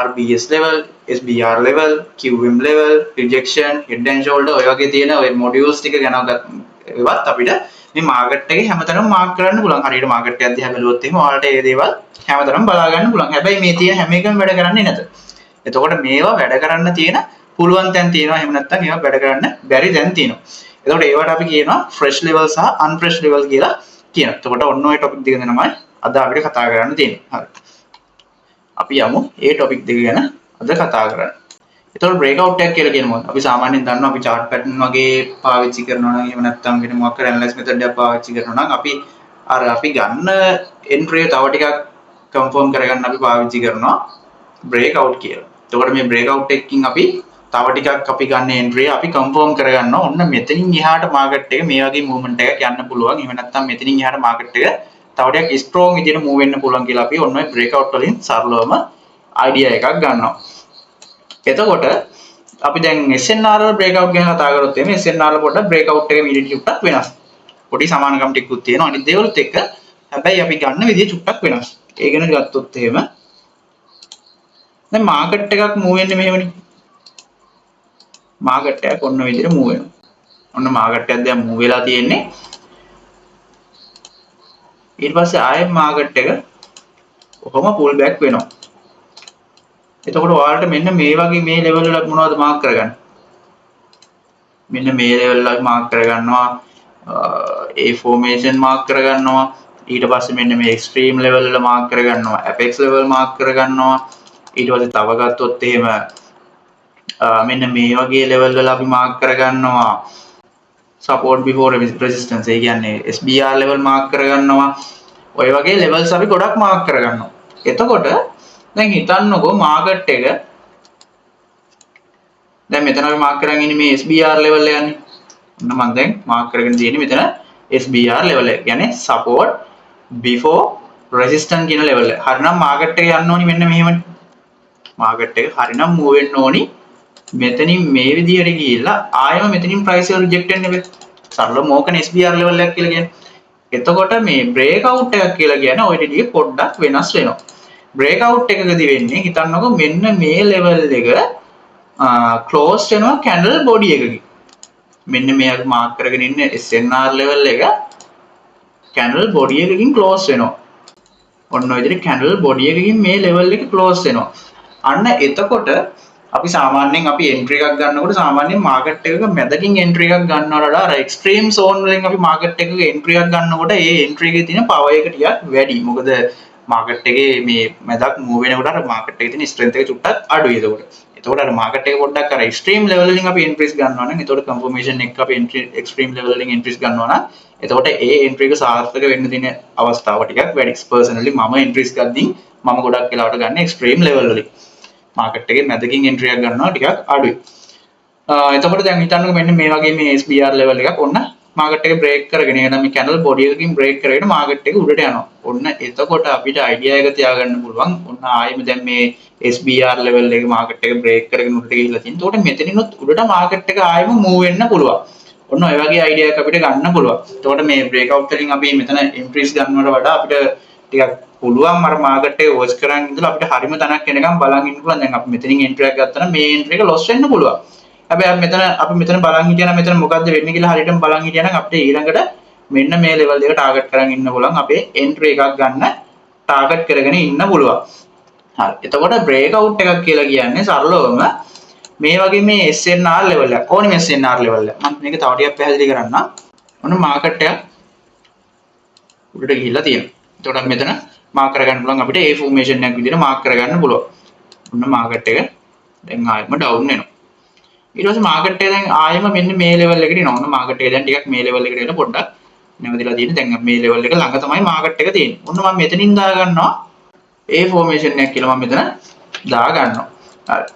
RBS level, SBR level, QM level, rejection, head and shoulder ඔය වගේ තියෙන ඔය modules ටික ගැන ඒවත් අපිට මේ market එකේ හැමතැනම mark කරන්න පුළුවන්. හරියට market එක දිහා බැලුවොත් එහෙම ඔයාලට මේ දේවල් හැමතැනම බලා ගන්න පුළුවන්. හැබැයි මේ තියෙන හැම එකම වැඩ කරන්නේ නැත. එතකොට මේවා වැඩ කරන්න තියෙන පුළුවන් තැන් තියෙනවා. එහෙම නැත්නම් ඒවා වැඩ කරන්න බැරි තැන් තියෙනවා. එතකොට ඒවට අපි කියනවා fresh level සහ unfresh level කියලා කියනවා. එතකොට ඔන්න ඔය topic දෙක තමයි අද අපිට කතා කරන්න තියෙන්නේ. හරි. අපි යමු ඒ topic දෙක ගැන අද කතා කරන්න. එතකොට breakout එකක් කියලා කියන්නේ මොකක්ද? අපි සාමාන්‍යයෙන් දන්නවා අපි chart pattern වගේ පාවිච්චි කරනවා නම් එහෙම නැත්නම් වෙන මොකක් හරි analysis method එකක් පාවිච්චි කරනවා නම් අපි ගන්න entry තව ටිකක් confirm කරගන්න අපි පාවිච්චි කරනවා breakout කියලා. එතකොට මේ breakout එකකින් අපි තව ටිකක් අපි ගන්න entry අපි confirm කරගන්නවා. ඔන්න මෙතනින් එහාට market එක මේ වගේ movement එකක් යන්න පුළුවන්. එහෙම නැත්නම් මෙතනින් එහාට market එක තව ටිකක් strong විදිහට move වෙන්න පුළුවන් කියලා අපි ඔන්න ඔය breakout වලින් සරලවම idea එකක් ගන්නවා. එතකොට අපි දැන් SNR වල breakout ගැන කතා කරොත් එimhe SNR වල පොඩ්ඩක් breakout එක immediately චුට්ටක් වෙනස්. පොඩි සමානකම් ටිකකුත් තියෙනවා අනිත් දේවලුත් එක්ක. හැබැයි අපි ගන්න විදිය චුට්ටක් වෙනස්. ඒ ගැන ගත්තොත් එහෙම දැන් market එකක් move වෙන්නේ මෙහෙමනේ. market එකක් ඔන්න ඔය විදිහට move වෙනවා. ඔන්න market එකක් දැන් move වෙලා තියෙන්නේ. ඊට පස්සේ ආයෙත් market එක කොහොම pull back වෙනවා. එතකොට ඔයාලට මෙන්න මේ වගේ මේ level වල මොනවද mark කරගන්න? මෙන්න මේ level වල mark කරගන්නවා A formation mark කරගන්නවා. ඊට පස්සේ මෙන්න මේ extreme level වල mark කරගන්නවා. apex level mark කරගන්නවා. ඊට පස්සේ තව ගත්තොත් එහෙම මෙන්න මේ වගේ level වල අපි mark කරගන්නවා support before resistance. ඒ කියන්නේ SBR level mark කරගන්නවා. ඔය වගේ levels අපි ගොඩක් mark කරගන්නවා. එතකොට දැන් හිතන්නකෝ market එක දැන් මෙතන අපි mark කරගෙන ඉන්නේ මේ SBR level එක යන්නේ. ඔන්න මම දැන් mark කරගෙන තියෙන්නේ මෙතන SBR level එක. කියන්නේ support before resistance කියන level එක. හරිනම් market එක යන්න ඕනි මෙන්න මෙහෙමනේ. market එක හරිනම් move වෙන්න ඕනි මෙතනින් මේ විදිහට ගිහිල්ලා ආයෙම මෙතනින් price එක reject වෙන්න බෑ. සරලව මොකනේ SBR level එකක් කියලා කියන්නේ. එතකොට මේ breakout එකක් කියලා කියන්නේ ඔය ටික පොඩ්ඩක් වෙනස් වෙනවා. breakout එකකදී වෙන්නේ හිතන්නකෝ මෙන්න මේ level එක close වෙනවා candle body එකකින්. මෙන්න මේ mark කරගෙන ඉන්න SNR level එක candle body එකකින් close වෙනවා. ඔන්න ඔය විදිහට candle body එකකින් මේ level එක close වෙනවා. අන්න එතකොට අපි සාමාන්‍යයෙන් අපි එන්ට්‍රි එකක් ගන්නකොට සාමාන්‍යයෙන් මාකට් එකක මැදකින් එන්ට්‍රි එකක් ගන්නවට වඩා අර එක්ස්ට්‍රීම් සෝන් වලින් අපි මාකට් එකක එන්ට්‍රි එකක් ගන්නකොට ඒ එන්ට්‍රි එකේ තියෙන පවර් එක ටිකක් වැඩි. මොකද මාකට් එකේ මේ මැදක් මූව් වෙනකොට අර මාකට් එකේ තියෙන ස්ට්‍රෙන්ත් එක චුට්ටක් අඩුයි එතකොට. එතකොට අර මාකට් එක පොඩ්ඩක් අර එක්ස්ට්‍රීම් ලෙවල් වලින් අපි එන්ට්‍රීස් ගන්නවා නම් එතකොට කන්ෆර්මේෂන් එක අපි එක්ස්ට්‍රීම් ලෙවල් වලින් එන්ට්‍රීස් ගන්නවා නම් එතකොට ඒ එන්ට්‍රි එක සාර්ථක වෙන්න තියෙන අවස්ථාව ටිකක් වැඩි. පර්සනලි මම එන්ට්‍රීස් ගද්දී මම ගොඩක් වෙලාවට ගන්න එක්ස්ට්‍රීම් ලෙවල් වලින්. මාකට් එකේ මැදකින් එන්ට්‍රි එකක් ගන්නවා ටිකක් අඩුයි. එතකොට දැන් හිතන්නකෝ මෙන්න මේ වගේ මේ SBR ලෙවල් එකක් ඔන්න මාකට් එක බ්‍රේක් කරගෙන එහෙනම් මේ කැන්ඩල් බොඩි එකකින් බ්‍රේක් කරගෙන මාකට් එක උඩට යනවා. ඔන්න එතකොට අපිට අයිඩියා එක තියාගන්න පුළුවන්. ඔන්න ආයෙම දැන් මේ SBR ලෙවල් එක මාකට් එක බ්‍රේක් කරගෙන උඩට ගිහිල්ලා තියෙනවා. එතකොට මෙතනිනුත් උඩට මාකට් එක ආයෙම මූව් වෙන්න පුළුවන්. ඔන්න ඔය වගේ අයිඩියා එකක් අපිට ගන්න පුළුවන්. එතකොට මේ බ්‍රේක් අවුට් වලින් අපි මෙතන එන්ට්‍රීස් ගන්නවට වඩා අපිට ටිකක් පුළුවන් අර මාකට් එක වොච් කරන් ඉඳලා අපිට හරිම තැනක් එනකම් බලන් ඉන්න පුළුවන්. දැන් අපි මෙතනින් එන්ට්‍රි එකක් ගත්තා නම් මේ එන්ට්‍රි එක ලොස් වෙන්න පුළුවන්. හැබැයි අපි මෙතන බලන් හිටියා නම් මෙතන මොකද්ද වෙන්නේ කියලා හරියටම බලන් හිටියා නම් අපිට ඊළඟට මෙන්න මේ ලෙවල් එක ටාගට් කරන් ඉන්න පුළුවන්. අපේ එන්ට්‍රි එකක් ගන්න ටාගට් කරගෙන ඉන්න පුළුවන්. හරි. එතකොට බ්‍රේක් අවුට් එකක් කියලා කියන්නේ සරලවම මේ වගේ මේ SNR ලෙවල් එක. ඕනි මේ SNR ලෙවල් එක. මම මේක තව ටිකක් පැහැදිලි කරන්නම්. ඔන්න මාකට් එක උඩට ගිහිල්ලා තියෙනවා. එතකොට මෙතන මාක් කරගන්න පුළුවන් අපිට A ෆෝමේෂන් එකක් විදිහට මාක් කරගන්න පුළුවන්. ඔන්න මාකට් එක දැන් ආයෙම ඩවුන් වෙනවා. ඊට පස්සේ මාකට් එක දැන් ආයෙම මෙන්න මේ ලෙවල් එකට එනවා. ඔන්න මාකට් එක දැන් ටිකක් මේ ලෙවල් එකට එලා පොඩ්ඩක් නැවතිලා තියෙන. දැන් මේ ලෙවල් එක ළඟ තමයි මාකට් එක තියෙන්නේ. ඔන්න මම මෙතනින් දා ගන්නවා A ෆෝමේෂන් එකක් කියලා මම මෙතන දා ගන්නවා. හරි.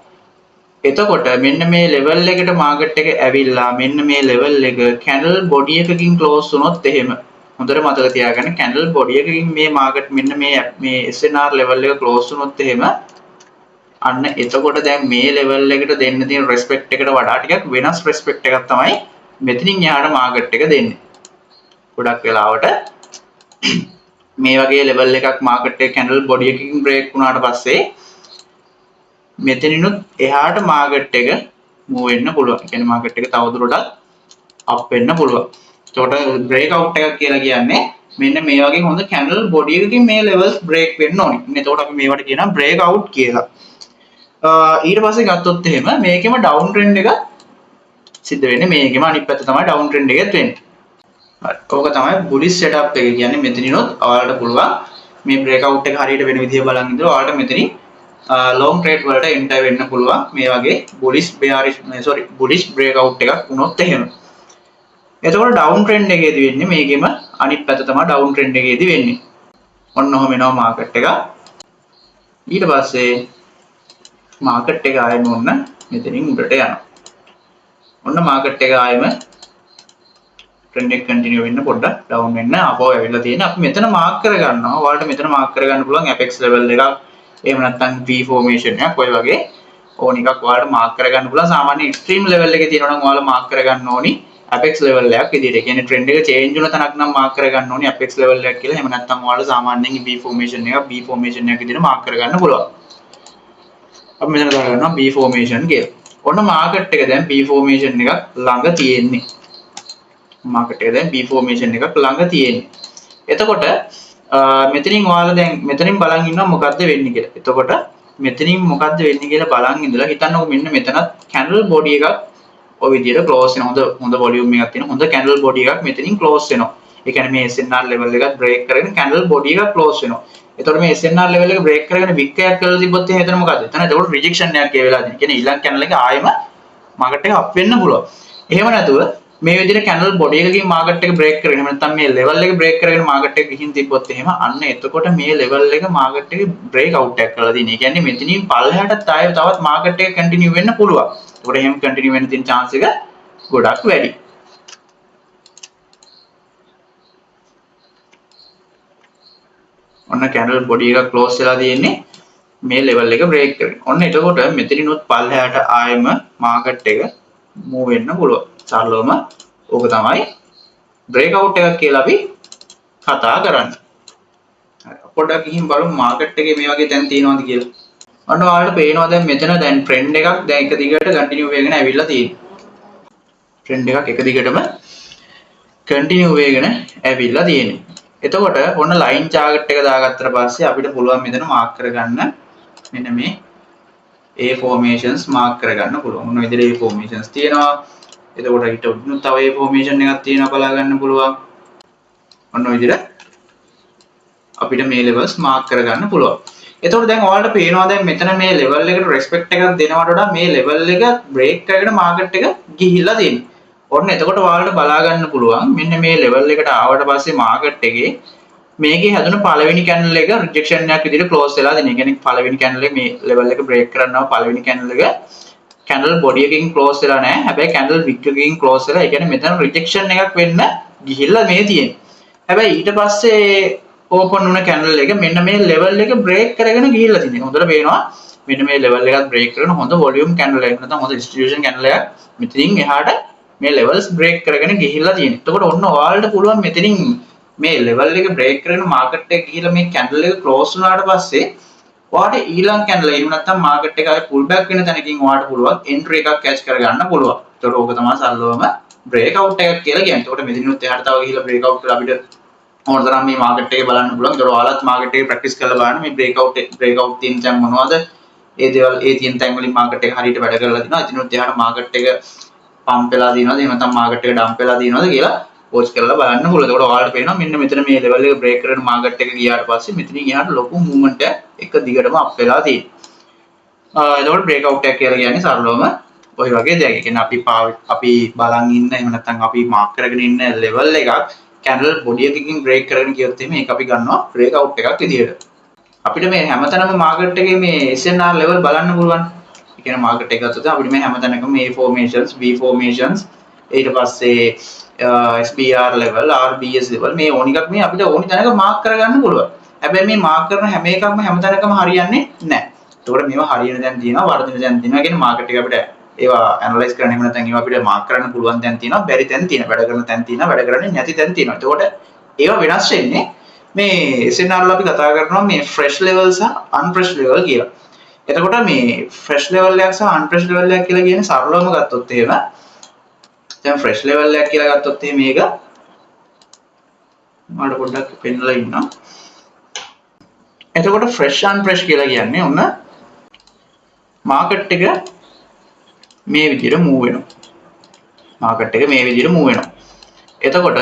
එතකොට මෙන්න මේ ලෙවල් එකට මාකට් එක ඇවිල්ලා මෙන්න මේ ලෙවල් එක කැන්ඩල් බොඩි එකකින් ක්ලෝස් වුණොත් එහෙම හොඳට මතක තියාගන්න කැන්ඩල් බොඩි එකකින් මේ මාකට් මෙන්න මේ SNR ලෙවල් එක ක්ලෝස් වුණොත් එහෙම අන්න එතකොට දැන් මේ ලෙවල් එකට දෙන්න තියෙන රෙස්පෙක්ට් එකට වඩා ටිකක් වෙනස් රෙස්පෙක්ට් එකක් තමයි මෙතනින් එහාට මාකට් එක දෙන්නේ. ගොඩක් වෙලාවට මේ වගේ ලෙවල් එකක් මාකට් එක කැන්ඩල් බොඩි එකකින් බ්‍රේක් වුණාට පස්සේ මෙතනිනුත් එහාට මාකට් එක මූව් වෙන්න පුළුවන්. ඒ කියන්නේ මාකට් එක තවදුරටත් අප් වෙන්න පුළුවන්. ඒකට බ්‍රේක් අවුට් එකක් කියලා කියන්නේ මෙන්න මේ වගේ හොඳ කැන්ඩල් බොඩි එකකින් මේ ලෙවල්ස් බ්‍රේක් වෙන්න ඕනේ. එතකොට අපි මේවට කියනවා බ්‍රේක් අවුට් කියලා. ඊට පස්සේ ගත්තොත් එහෙම මේකෙම ඩවුන් ට්‍රෙන්ඩ් එක සිද්ධ වෙන්නේ. මේකෙම අනිත් පැත්ත තමයි ඩවුන් ට්‍රෙන්ඩ් එකත් වෙන්නේ. හරි. ඕක තමයි බුලිෂ් සෙටප් එක කියන්නේ. මෙතනිනොත් ඔයාලට පුළුවන් මේ බ්‍රේක් අවුට් එක හරියට වෙන විදිය බලන් ඉඳලා ඔයාලට මෙතනින් ලොන්ග් ට්‍රේඩ් වලට එන්ටර් වෙන්න පුළුවන්. මේ වගේ බුලිෂ් බ්‍රේක් අවුට් එකක් වුණොත් එහෙම. එතකොට ඩවුන් ට්‍රෙන්ඩ් එකේදී වෙන්නේ මේකෙම අනිත් පැත්ත තමයි ඩවුන් ට්‍රෙන්ඩ් එකේදී වෙන්නේ. ඔන්න ඔහම එනවා මාකට් එක. ඊට පස්සේ මාකට් එක ආයෙම ඔන්න මෙතනින් උඩට යනවා. ඔන්න මාකට් එක ආයෙම ට්‍රෙන්ඩ් එක කන්ටිනියු වෙන්න පොඩ්ඩක් ඩවුන් වෙන්න ආපහු ඇවිල්ලා තියෙනවා. අපි මෙතන මාක් කරගන්නවා. ඔයාලට මෙතන මාක් කරගන්න පුළුවන් Apex level එකක්. එහෙම නැත්නම් V formation එකක් ඔය වගේ ඕන එකක් ඔයාලට මාක් කරගන්න පුළුවන්. සාමාන්‍ය extreme level එකේ තියෙනවා නම් ඔයාලා මාක් කරගන්න ඕනි Apex level එකක් විදිහට. ඒ කියන්නේ trend එක change වුණ තැනක් නම් මාක් කරගන්න ඕනි Apex level එකක් කියලා. එහෙම නැත්නම් ඔයාලා සාමාන්‍යයෙන් V formation එකක් විදිහට මාක් කරගන්න පුළුවන්. අපි මෙතන දාගන්නවා B formation කියලා. ඔන්න මාකට් එක දැන් B formation එකක් ළඟ තියෙන්නේ. මාකට් එක දැන් B formation එකක් ළඟ තියෙන්නේ. එතකොට මෙතනින් ඔයාලා දැන් මෙතනින් බලන් ඉන්නවා මොකද්ද වෙන්නේ කියලා. එතකොට මෙතනින් මොකද්ද වෙන්නේ කියලා බලන් ඉඳලා හිතන්නකො මෙන්න මෙතනත් candle body එකක් ඔය විදිහට close වෙනවා. හොඳ volume එකක් තියෙන හොඳ candle body එකක් මෙතනින් close වෙනවා. ඒ කියන්නේ මේ SNR level එක break කරගෙන candle body එක close වෙනවා. එතකොට මේ SNR level එක break කරගෙන wick එකක් කරලා තිබ්බොත් එහෙනම් එතන මොකද්ද? එතන එතකොට rejection එකක් ඒ වෙලාවදී. කියන්නේ ඊළඟ candle එක ආයෙම market එක up වෙන්න පුළුවන්. එහෙම නැතුව මේ විදිහට candle body එකකින් market එක break කරගෙන එහෙම නැත්නම් මේ level එක break කරගෙන market එක ගිහින් තිබ්බොත් එහෙම අන්න එතකොට මේ level එක market එකේ break out එකක් කරලා තියෙනවා. ඒ කියන්නේ මෙතනින් පල්ලෙහාටත් ආයෙ තවත් market එක continue වෙන්න පුළුවන්. ඒකට එහෙම continue වෙන්න තියෙන chance එක ගොඩක් වැඩි. ඔන්න candle body එක close වෙලා තියෙන්නේ මේ level එක break කරගෙන. ඔන්න එතකොට මෙතනිනුත් පල්ලෙහාට ආයෙම market එක move වෙන්න පුළුවන්. සරලවම ඕක තමයි break out එකක් කියලා අපි කතා කරන්නේ. හරි. පොඩ්ඩක් ගිහින් බලමු market එකේ මේ වගේ තැන් තියෙනවද කියලා. ඔන්න ඔයාලට පේනවා දැන් මෙතන දැන් trend එකක් දැන් එක දිගට continue වෙගෙන ඇවිල්ලා තියෙනවා. trend එකක් එක දිගටම continue වෙගෙන ඇවිල්ලා තියෙනවා. එතකොට ඔන්න line chart එක දාගත්තට පස්සේ අපිට පුළුවන් මෙතන mark කරගන්න මෙන්න මේ A formations mark කරගන්න පුළුවන්. මොන විදිහට A formations තියෙනවා. එතකොට ඊට උඩින් තව A formation එකක් තියෙනවා බලා ගන්න පුළුවන්. ඔන්න ඔය විදිහට අපිට මේ levels mark කරගන්න පුළුවන්. එතකොට දැන් ඔයාලට පේනවා දැන් මෙතන මේ level එකට respect එකක් දෙනවට වඩා මේ level එක break කරගෙන market එක ගිහිල්ලා තියෙනවා. ඔන්න එතකොට ඔයාලට බලා ගන්න පුළුවන් මෙන්න මේ level එකට ආවට පස්සේ market එකේ මේකේ හැදුණු පළවෙනි candle එක rejection එකක් විදිහට close වෙලා තියෙනවා. ඒ කියන්නේ පළවෙනි candle එක මේ level එක break කරනවා පළවෙනි candle එක candle body එකකින් close වෙලා නැහැ. හැබැයි candle wick එකකින් close වෙලා. ඒ කියන්නේ මෙතන rejection එකක් වෙන්න ගිහිල්ලා මේ තියෙන්නේ. හැබැයි ඊට පස්සේ open වුණ candle එක මෙන්න මේ level එක break කරගෙන ගිහිල්ලා තියෙනවා. හොඳට පේනවා. මෙන්න මේ level එකත් break කරන හොඳ volume candle එකක් නැත්නම් හොඳ distribution candle එකක් මෙතනින් එහාට මේ levels break කරගෙන ගිහිල්ලා තියෙනවා. එතකොට ඔන්න ඔයාලට පුළුවන් මෙතනින් මේ level එක break කරගෙන market එක ගිහිල්ලා මේ candle එක close වුණාට පස්සේ ඔයාලට ඊළඟ candle එක එහෙම නැත්නම් market එක ආයේ pull back වෙන තැනකින් ඔයාලට පුළුවන් entry එකක් catch කරගන්න පුළුවන්. එතකොට ඕක තමයි සරලවම break out එකක් කියලා කියන්නේ. එතකොට මෙතනිනුත් එහාට තව ගිහිල්ලා break out කරලා අපිට ඕන තරම් මේ market එකේ බලන්න පුළුවන්. ඒතකොට ඔයාලත් market එකේ practice කරලා බලන්න මේ break out තියෙන තැන් මොනවද? ඒ දේවල් ඒ තියෙන තැන් වලින් market එක හරියට වැඩ කරලා දිනවා. එතනිනුත් එහාට market එක pump වෙලා දිනවද? එහෙම නැත්නම් market එක dump වෙලා දිනවද කියලා watch කරලා බලන්න පුළුවන්. ඒතකොට ඔයාලට පේනවා මෙන්න මෙතන මේ level එක break කරගෙන market එක ගියාට පස්සේ මෙතනින් එහාට ලොකු movement එක දිගටම up වෙලා තියෙනවා. එතකොට break out එකක් කියලා කියන්නේ සරලවම ඔය වගේ දෙයක්. ඒ කියන්නේ අපි බලන් ඉන්න එහෙම නැත්නම් අපි mark කරගෙන ඉන්න level එකක් candle body එකකින් break කරගෙන ගියොත් මේක අපි ගන්නවා break out එකක් විදියට. අපිට මේ හැමතැනම market එකේ මේ SNR level බලන්න පුළුවන්. ඒ කියන්නේ market එක ගත්තොත් අපිට මේ හැමතැනකම A formations, B formations ඊට පස්සේ SBR level, RBS level මේ ඕන එකක් මේ අපිට ඕනි තැනක mark කරගන්න පුළුවන්. හැබැයි මේ mark කරන හැම එකක්ම හැමතැනකම හරියන්නේ නැහැ. ඒතකොට මේවා හරියන දැන් තියෙනවා, වර්ධන දැන් තියෙනවා. ඒ කියන්නේ market එක අපිට ඒවා ඇනලයිස් කරන්න එහෙම නැත්නම් ඒවා අපිට මාක් කරන්න පුළුවන් තැන් තියෙනවා, බැරි තැන් තියෙනවා, වැඩ කරන තැන් තියෙනවා, වැඩ කරන්නේ නැති තැන් තියෙනවා. එතකොට ඒවා වෙනස් වෙන්නේ මේ SNR වල අපි කතා කරනවා මේ fresh level සහ unfresh level කියලා. එතකොට මේ fresh level එකක් සහ unfresh level එකක් කියලා කියන්නේ සරලවම ගත්තොත් එහෙම දැන් fresh level එකක් කියලා ගත්තොත් එහෙම මේක මට පොඩ්ඩක් පෙන්නලා ඉන්නවා. එතකොට fresh unfresh කියලා කියන්නේ ඔන්න market එක මේ විදිහට move වෙනවා. market එක මේ විදිහට move වෙනවා. එතකොට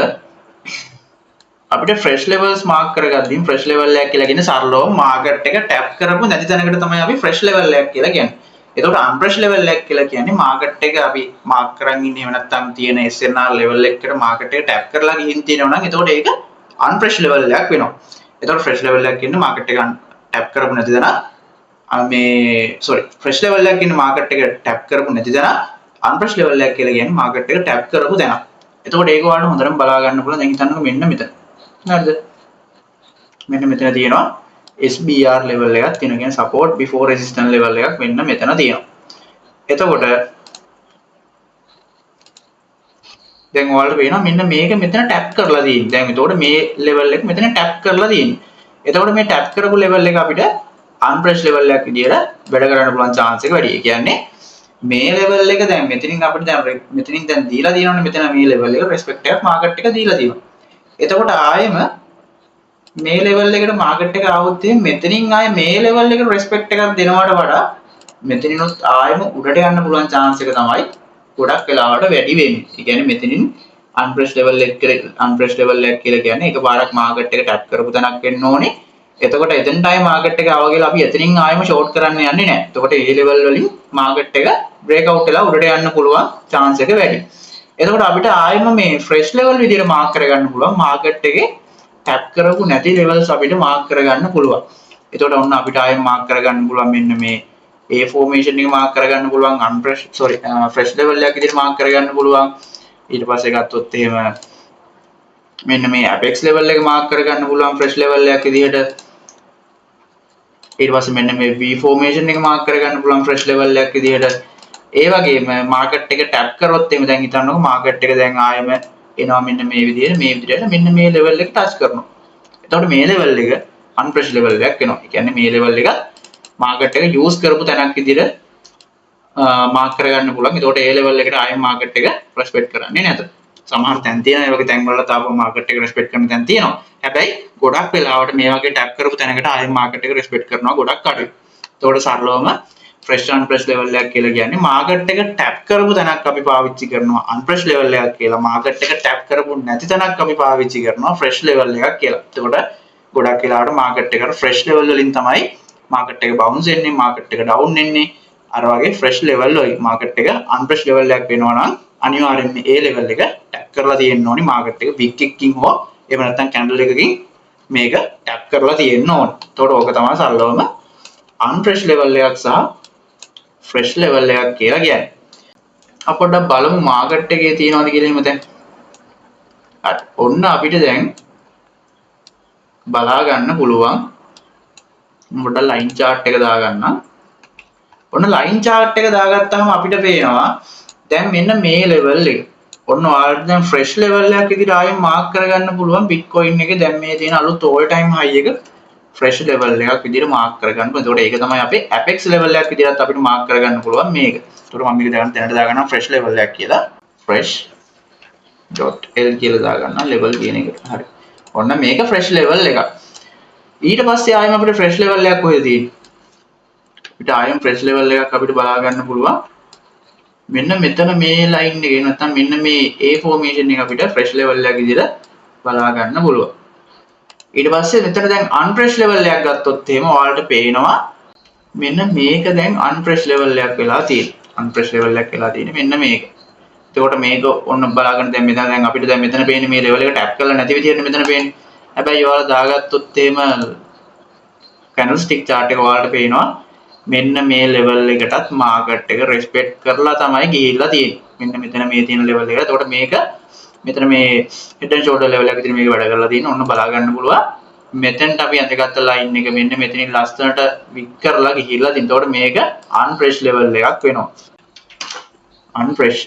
අපිට fresh levels mark කරගද්දී fresh level එකක් කියලා කියන්නේ සරලව market එක tap කරපු නැති තැනකට තමයි අපි fresh level එකක් කියලා කියන්නේ. එතකොට unfresh level එකක් කියලා කියන්නේ market එක අපි mark කරන් ඉන්නේ එහෙම නැත්නම් තියෙන SNR level එකකට market එක tap කරලා ගිහින් තියෙනවා නම් එතකොට ඒක unfresh level එකක් වෙනවා. එතකොට fresh level එකක් කියන්නේ market එක tap කරපු නැති තැන fresh level එකක් ඉන්න market එක tap කරපු නැති තැන unfresh level එකක් කියලා කියන්නේ market එක tap කරපු තැන. එතකොට ඒක ඔයාලට හොඳටම බලා ගන්න පුළුවන්. දැන් හිතන්නකෝ මෙන්න මෙතන. හරිද? මෙන්න මෙතන තියෙනවා SBR level එකක් තියෙනවා. කියන්නේ support before resistance level එකක් මෙන්න මෙතන තියෙනවා. එතකොට දැන් ඔයාලට පේනවා මෙන්න මේක මෙතන tap කරලා තියෙන්නේ. දැන් එතකොට මේ level එක මෙතන tap කරලා තියෙන්නේ. එතකොට මේ tap කරපු level එක අපිට unfresh level එකක් විදියට වැඩ කරන්න පුළුවන් chance එක වැඩි. ඒ කියන්නේ මේ level එක දැන් මෙතනින් අපිට දැන් මෙතනින් දැන් දීලා තියෙනවනේ මෙතන මේ level එක respect එකක් market එක දීලා තියෙනවා. එතකොට ආයෙම මේ level එකට market එක ආවොත් මෙතනින් ආයෙ මේ level එකට respect එකක් දෙනවට වඩා මෙතනිනුත් ආයෙම උඩට යන්න පුළුවන් chance එක තමයි ගොඩක් වෙලාවට වැඩි වෙන්නේ. ඒ කියන්නේ මෙතනින් unfresh level එක කියලා කියන්නේ එකපාරක් market එක tap කරපු තැනක් වෙන්න ඕනේ. එතකොට එතනට ආයෙ market එක ආවා කියලා අපි එතනින් ආයෙම short කරන්න යන්නේ නැහැ. එතකොට මේ level වලින් market එක break out වෙලා උඩට යන්න පුළුවන් chance එක වැඩි. එතකොට අපිට ආයෙම මේ fresh level විදියට mark කරගන්න පුළුවන් market එකේ tap කරපු නැති levels අපිට mark කරගන්න පුළුවන්. එතකොට ඔන්න අපිට ආයෙම mark කරගන්න පුළුවන් මෙන්න මේ A formation එක mark කරගන්න පුළුවන් fresh level එකක් විදියට mark කරගන්න පුළුවන්. ඊට පස්සේ ගත්තොත් එහෙම මෙන්න මේ apex level එක mark කරගන්න පුළුවන් fresh level එකක් විදියට. ඊට පස්සේ මෙන්න මේ V formation එක mark කරගන්න පුළුවන් fresh level එකක් විදියට. ඒ වගේම market එක tap කරොත් එimhe දැන් හිතන්නකො market එක දැන් ආයෙම එනවා මෙන්න මේ විදියට මෙන්න මේ level එක touch කරනවා. එතකොට මේ level එක unfresh level එකක් වෙනවා. ඒ කියන්නේ මේ level එක market එක use කරපු තැනක් විදියට mark කරගන්න පුළුවන්. එතකොට ඒ level එකට ආයෙම market එක respect කරන්නේ නැත. සමහර තැන් තියෙනවා ඒ වගේ තැන් වල තාම market එක respect කරන තැන් තියෙනවා. හැබැයි ගොඩක් වෙලාවට මේ වගේ tap කරපු තැනකට ආයෙම market එක respect කරනවා ගොඩක් අඩුයි. එතකොට සරලවම fresh unpress level එකක් කියලා කියන්නේ market එක tap කරපු තැනක් අපි පාවිච්චි කරනවා unpress level එකක් කියලා. market එක tap කරපු නැති තැනක් අපි පාවිච්චි කරනවා fresh level එකක් කියලා. එතකොට ගොඩක් වෙලාවට market එකට fresh level වලින් තමයි market එක bounce වෙන්නේ, market එක down වෙන්නේ. අර වගේ fresh level වලින් market එක unpress level එකක් වෙනවා නම් අනිවාර්යෙන්ම ඒ level එක tap කරලා තියෙන්න ඕනි market එක wick එකකින් හෝ එහෙම නැත්නම් candle එකකින් මේක tap කරලා තියෙන්න ඕනේ. එතකොට ඕක තමයි සරලවම unfresh level එකක් සහ fresh level එකක් කියලා කියන්නේ. අපොඩ බලමු market එකේ තියෙනවද කියලා එහෙම දැන්. හරි. ඔන්න අපිට දැන් බලා ගන්න පුළුවන්. මොකද line chart එක දාගන්න. ඔන්න line chart එක දාගත්තාම අපිට පේනවා දැන් මෙන්න මේ level එක. ඔන්න ඔයාලට දැන් fresh level එකක් විදිහට ආයෙත් mark කරගන්න පුළුවන් Bitcoin එකේ දැන් මේ තියෙන අලුත් all time high එක fresh level එකක් විදිහට mark කරගන්න. එතකොට ඒක තමයි අපේ apex level එකක් විදිහට අපිට mark කරගන්න පුළුවන් මේක. එතකොට මම මේක දැනට දාගන්නවා fresh level එකක් කියලා. fresh.l කියලා දාගන්න level කියන එක. හරි. ඔන්න මේක fresh level එකක්. ඊට පස්සේ ආයෙම අපිට fresh level එකක් කොහෙද තියෙන්නේ? අපිට ආයෙම fresh level එකක් අපිට බලා ගන්න පුළුවන්. මෙන්න මෙතන මේ line එකේ නැත්නම් මෙන්න මේ A formation එක අපිට fresh level එකක් විදිහට බලා ගන්න පුළුවන්. ඊට පස්සේ මෙතන දැන් unfresh level එකක් ගත්තොත් එහෙම ඔයාලට පේනවා මෙන්න මේක දැන් unfresh level එකක් වෙලා තියෙනවා. unfresh level එකක් වෙලා තියෙන්නේ මෙන්න මේක. එතකොට මේක ඔන්න බලාගෙන දැන් මෙතන දැන් අපිට දැන් මෙතන පේන්නේ මේ level එක tap කරලා නැති විදිහට මෙතන පේන්නේ. හැබැයි ඔයාලා දාගත්තොත් එහෙම candlestick chart එක ඔයාලට පේනවා මෙන්න මේ level එකටත් market එක respect කරලා තමයි ගිහිල්ලා තියෙන්නේ. මෙන්න මෙතන මේ තියෙන level එක. එතකොට මේක මෙතන මේ head and shoulder level එක විතර මේක වැඩ කරලා තියෙන. ඔන්න බලා ගන්න පුළුවන්. මෙතෙන්ට අපි අඳගත්ත line එක මෙන්න මෙතනින් ලස්සනට වික් කරලා ගිහිල්ලා තියෙන. එතකොට මේක unfresh level එකක් වෙනවා. unfresh.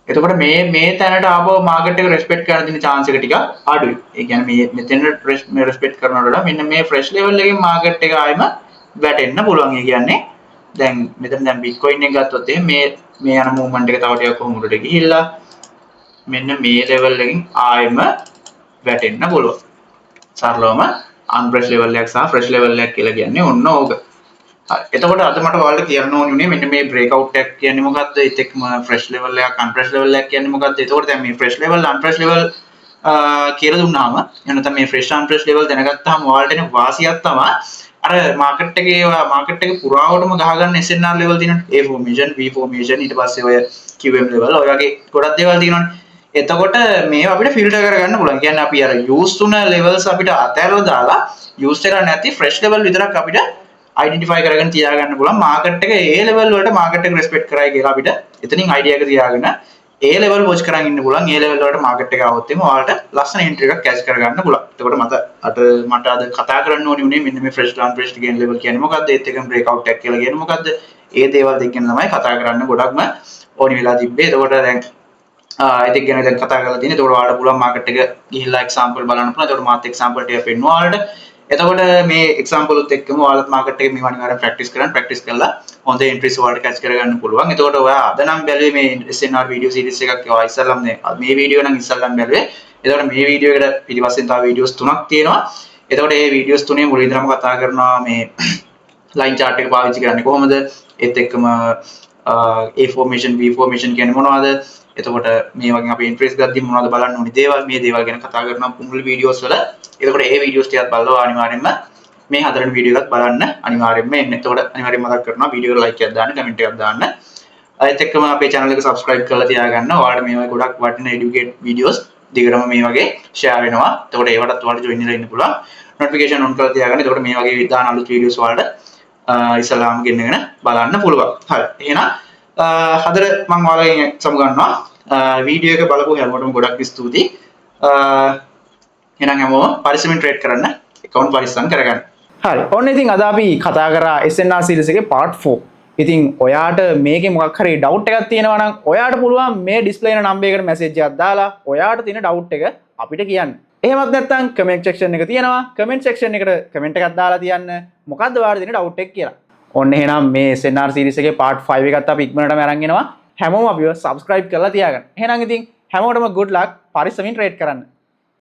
එතකොට මේ තැනට ආපහු market එක respect කරන දින chance එක ටිකක් අඩුයි. ඒ කියන්නේ මෙතෙන්ට respect කරනවට වඩා මෙන්න මේ fresh level එකෙන් market එක ආයෙම වැටෙන්න පුළුවන්. ඒ කියන්නේ දැන් මෙතන දැන් Bitcoin එක ගත්තොත් මේ යන movement එක තව ටිකක් කොහොමද ගිහිල්ලා මෙන්න මේ level එකකින් ආයෙම වැටෙන්න පුළුවන්. සරලවම unfresh level එකක් සහ fresh level එකක් කියලා කියන්නේ ඔන්න ඕක. හරි. එතකොට අද මට ඔයාලට කියන්න ඕනේ උනේ මෙන්න මේ breakout එකක් කියන්නේ මොකක්ද? ඒත් එක්කම fresh level එකක් unfresh level එකක් කියන්නේ මොකක්ද? එතකොට දැන් මේ fresh level unfresh level කියලා දුන්නාම එනතම මේ fresh unfresh level දැනගත්තාම ඔයාලට එන වාසියක් තමයි අර market එකේ පුරාවටම ගහගන්න SNR level තියෙනවනේ. A formation, B formation ඊට පස්සේ ඔය QM level ඔය වගේ ගොඩක් දේවල් තියෙනවනේ. එතකොට මේවා අපිට ෆිල්ටර් කරගන්න පුළුවන්. කියන්නේ අපි අර use තුන levels අපිට අතහැරලා දාලා use කරලා නැති fresh level විතරක් අපිට identify කරගෙන තියාගන්න පුළුවන්. market එක ඒ level වලට market එක respect කරයි කියලා අපිට එතනින් idea එක තියාගෙන ඒ level watch කරන් ඉන්න පුළුවන්. ඒ level වලට market එක આવොත් එimhe ඔයාලට ලස්සන entry එකක් catch කරගන්න පුළුවන්. එතකොට මට අද කතා කරන්න ඕනේ උනේ මෙන්න මේ fresh unfresh gain level කියන්නේ මොකක්ද? ඒත් එකම breakout එකක් කියලා කියන්නේ මොකක්ද? ඒ දේවල් දෙක ගැන තමයි කතා කරන්න ගොඩක්ම ඕනි වෙලා තිබ්බේ. එතකොට දැන් ඒක ගැන දැන් කතා කරලා තියෙන්නේ. එතකොට ඔයාලට පුළුවන් market එක ගිහිල්ලා example බලන්න පුළුවන්. එතකොට මාත් example ටික පෙන්නුවා ඔයාලට. එතකොට මේ example උත් එක්කම ඔයාලත් market එකේ මේවා නිකන් practice කරලා හොඳ entries ඔයාලට catch කරගන්න පුළුවන්. එතකොට ඔයා අද නම් බැලුවේ මේ SNR video series එකක් ඔයා ඉස්සල්ලාම මේ වීඩියෝ නම් ඉස්සල්ලාම බැලුවේ. එතකොට මේ වීඩියෝ එකට පිටිපස්සෙන් තව videos තුනක් තියෙනවා. එතකොට මේ videos තුනේ මුලින්දම කතා කරනවා මේ line chart එක පාවිච්චි කරන්නේ කොහොමද? ඒත් එක්කම A formation, B formation කියන්නේ මොනවද? එතකොට මේ වගේ අපි entries ගද්දි මොනවද බලන්න ඕනි දේවල් මේ දේවල් ගැන කතා කරනවා මුල් videos වල. එතකොට ඒ videos ටිකත් බලලා අනිවාර්යෙන්ම මේ හතරවෙනි වීඩියෝ එකත් බලන්න අනිවාර්යෙන්ම එන්න. එතකොට අනිවාර්යෙන්ම මතක් කරනවා වීඩියෝ එකට like එකක් දාන්න, comment එකක් දාන්න. ඒත් එක්කම අපේ channel එක subscribe කරලා තියාගන්න. ඔයාලට මේ වගේ ගොඩක් වටිනා educate videos දිගටම මේ වගේ share වෙනවා. එතකොට ඒවටත් ඔයාලට join වෙලා ඉන්න පුළුවන්. notification on කරලා තියාගන්න. එතකොට මේ වගේ දාන අලුත් videos ඔයාලට ඉස්සලාම ගෙන්නගෙන බලන්න පුළුවන්. හරි. එහෙනම් හදර මම ඔයාලගෙන් සමුගන්නවා. වීඩියෝ එක බලපු හැමෝටම ගොඩක් ස්තුතියි. එහෙනම් හැමෝම පරිස්සමින් ට්‍රේඩ් කරන්න, account පරිස්සම් කරගන්න. හරි. ඔන්න ඉතින් අද අපි කතා කරා SNR series එකේ part 4. ඉතින් ඔයාට මේකේ මොකක් හරි doubt එකක් තියෙනවා නම් ඔයාට පුළුවන් මේ display වෙන number එකට message එකක් දාලා ඔයාට තියෙන doubt එක අපිට කියන්න. එහෙමත් නැත්නම් comment section එක තියෙනවා. comment section එකට comment එකක් දාලා තියන්න. මොකද්ද ඔයාට තියෙන doubt එක කියලා. ඔන්න එහෙනම් මේ SNR series එකේ part 5 එකත් අපි ඉක්මනටම අරන් එනවා. හැමෝම අපිව subscribe කරලා තියාගන්න. එහෙනම් ඉතින් හැමෝටම good luck පරිස්සමින් trade කරන්න.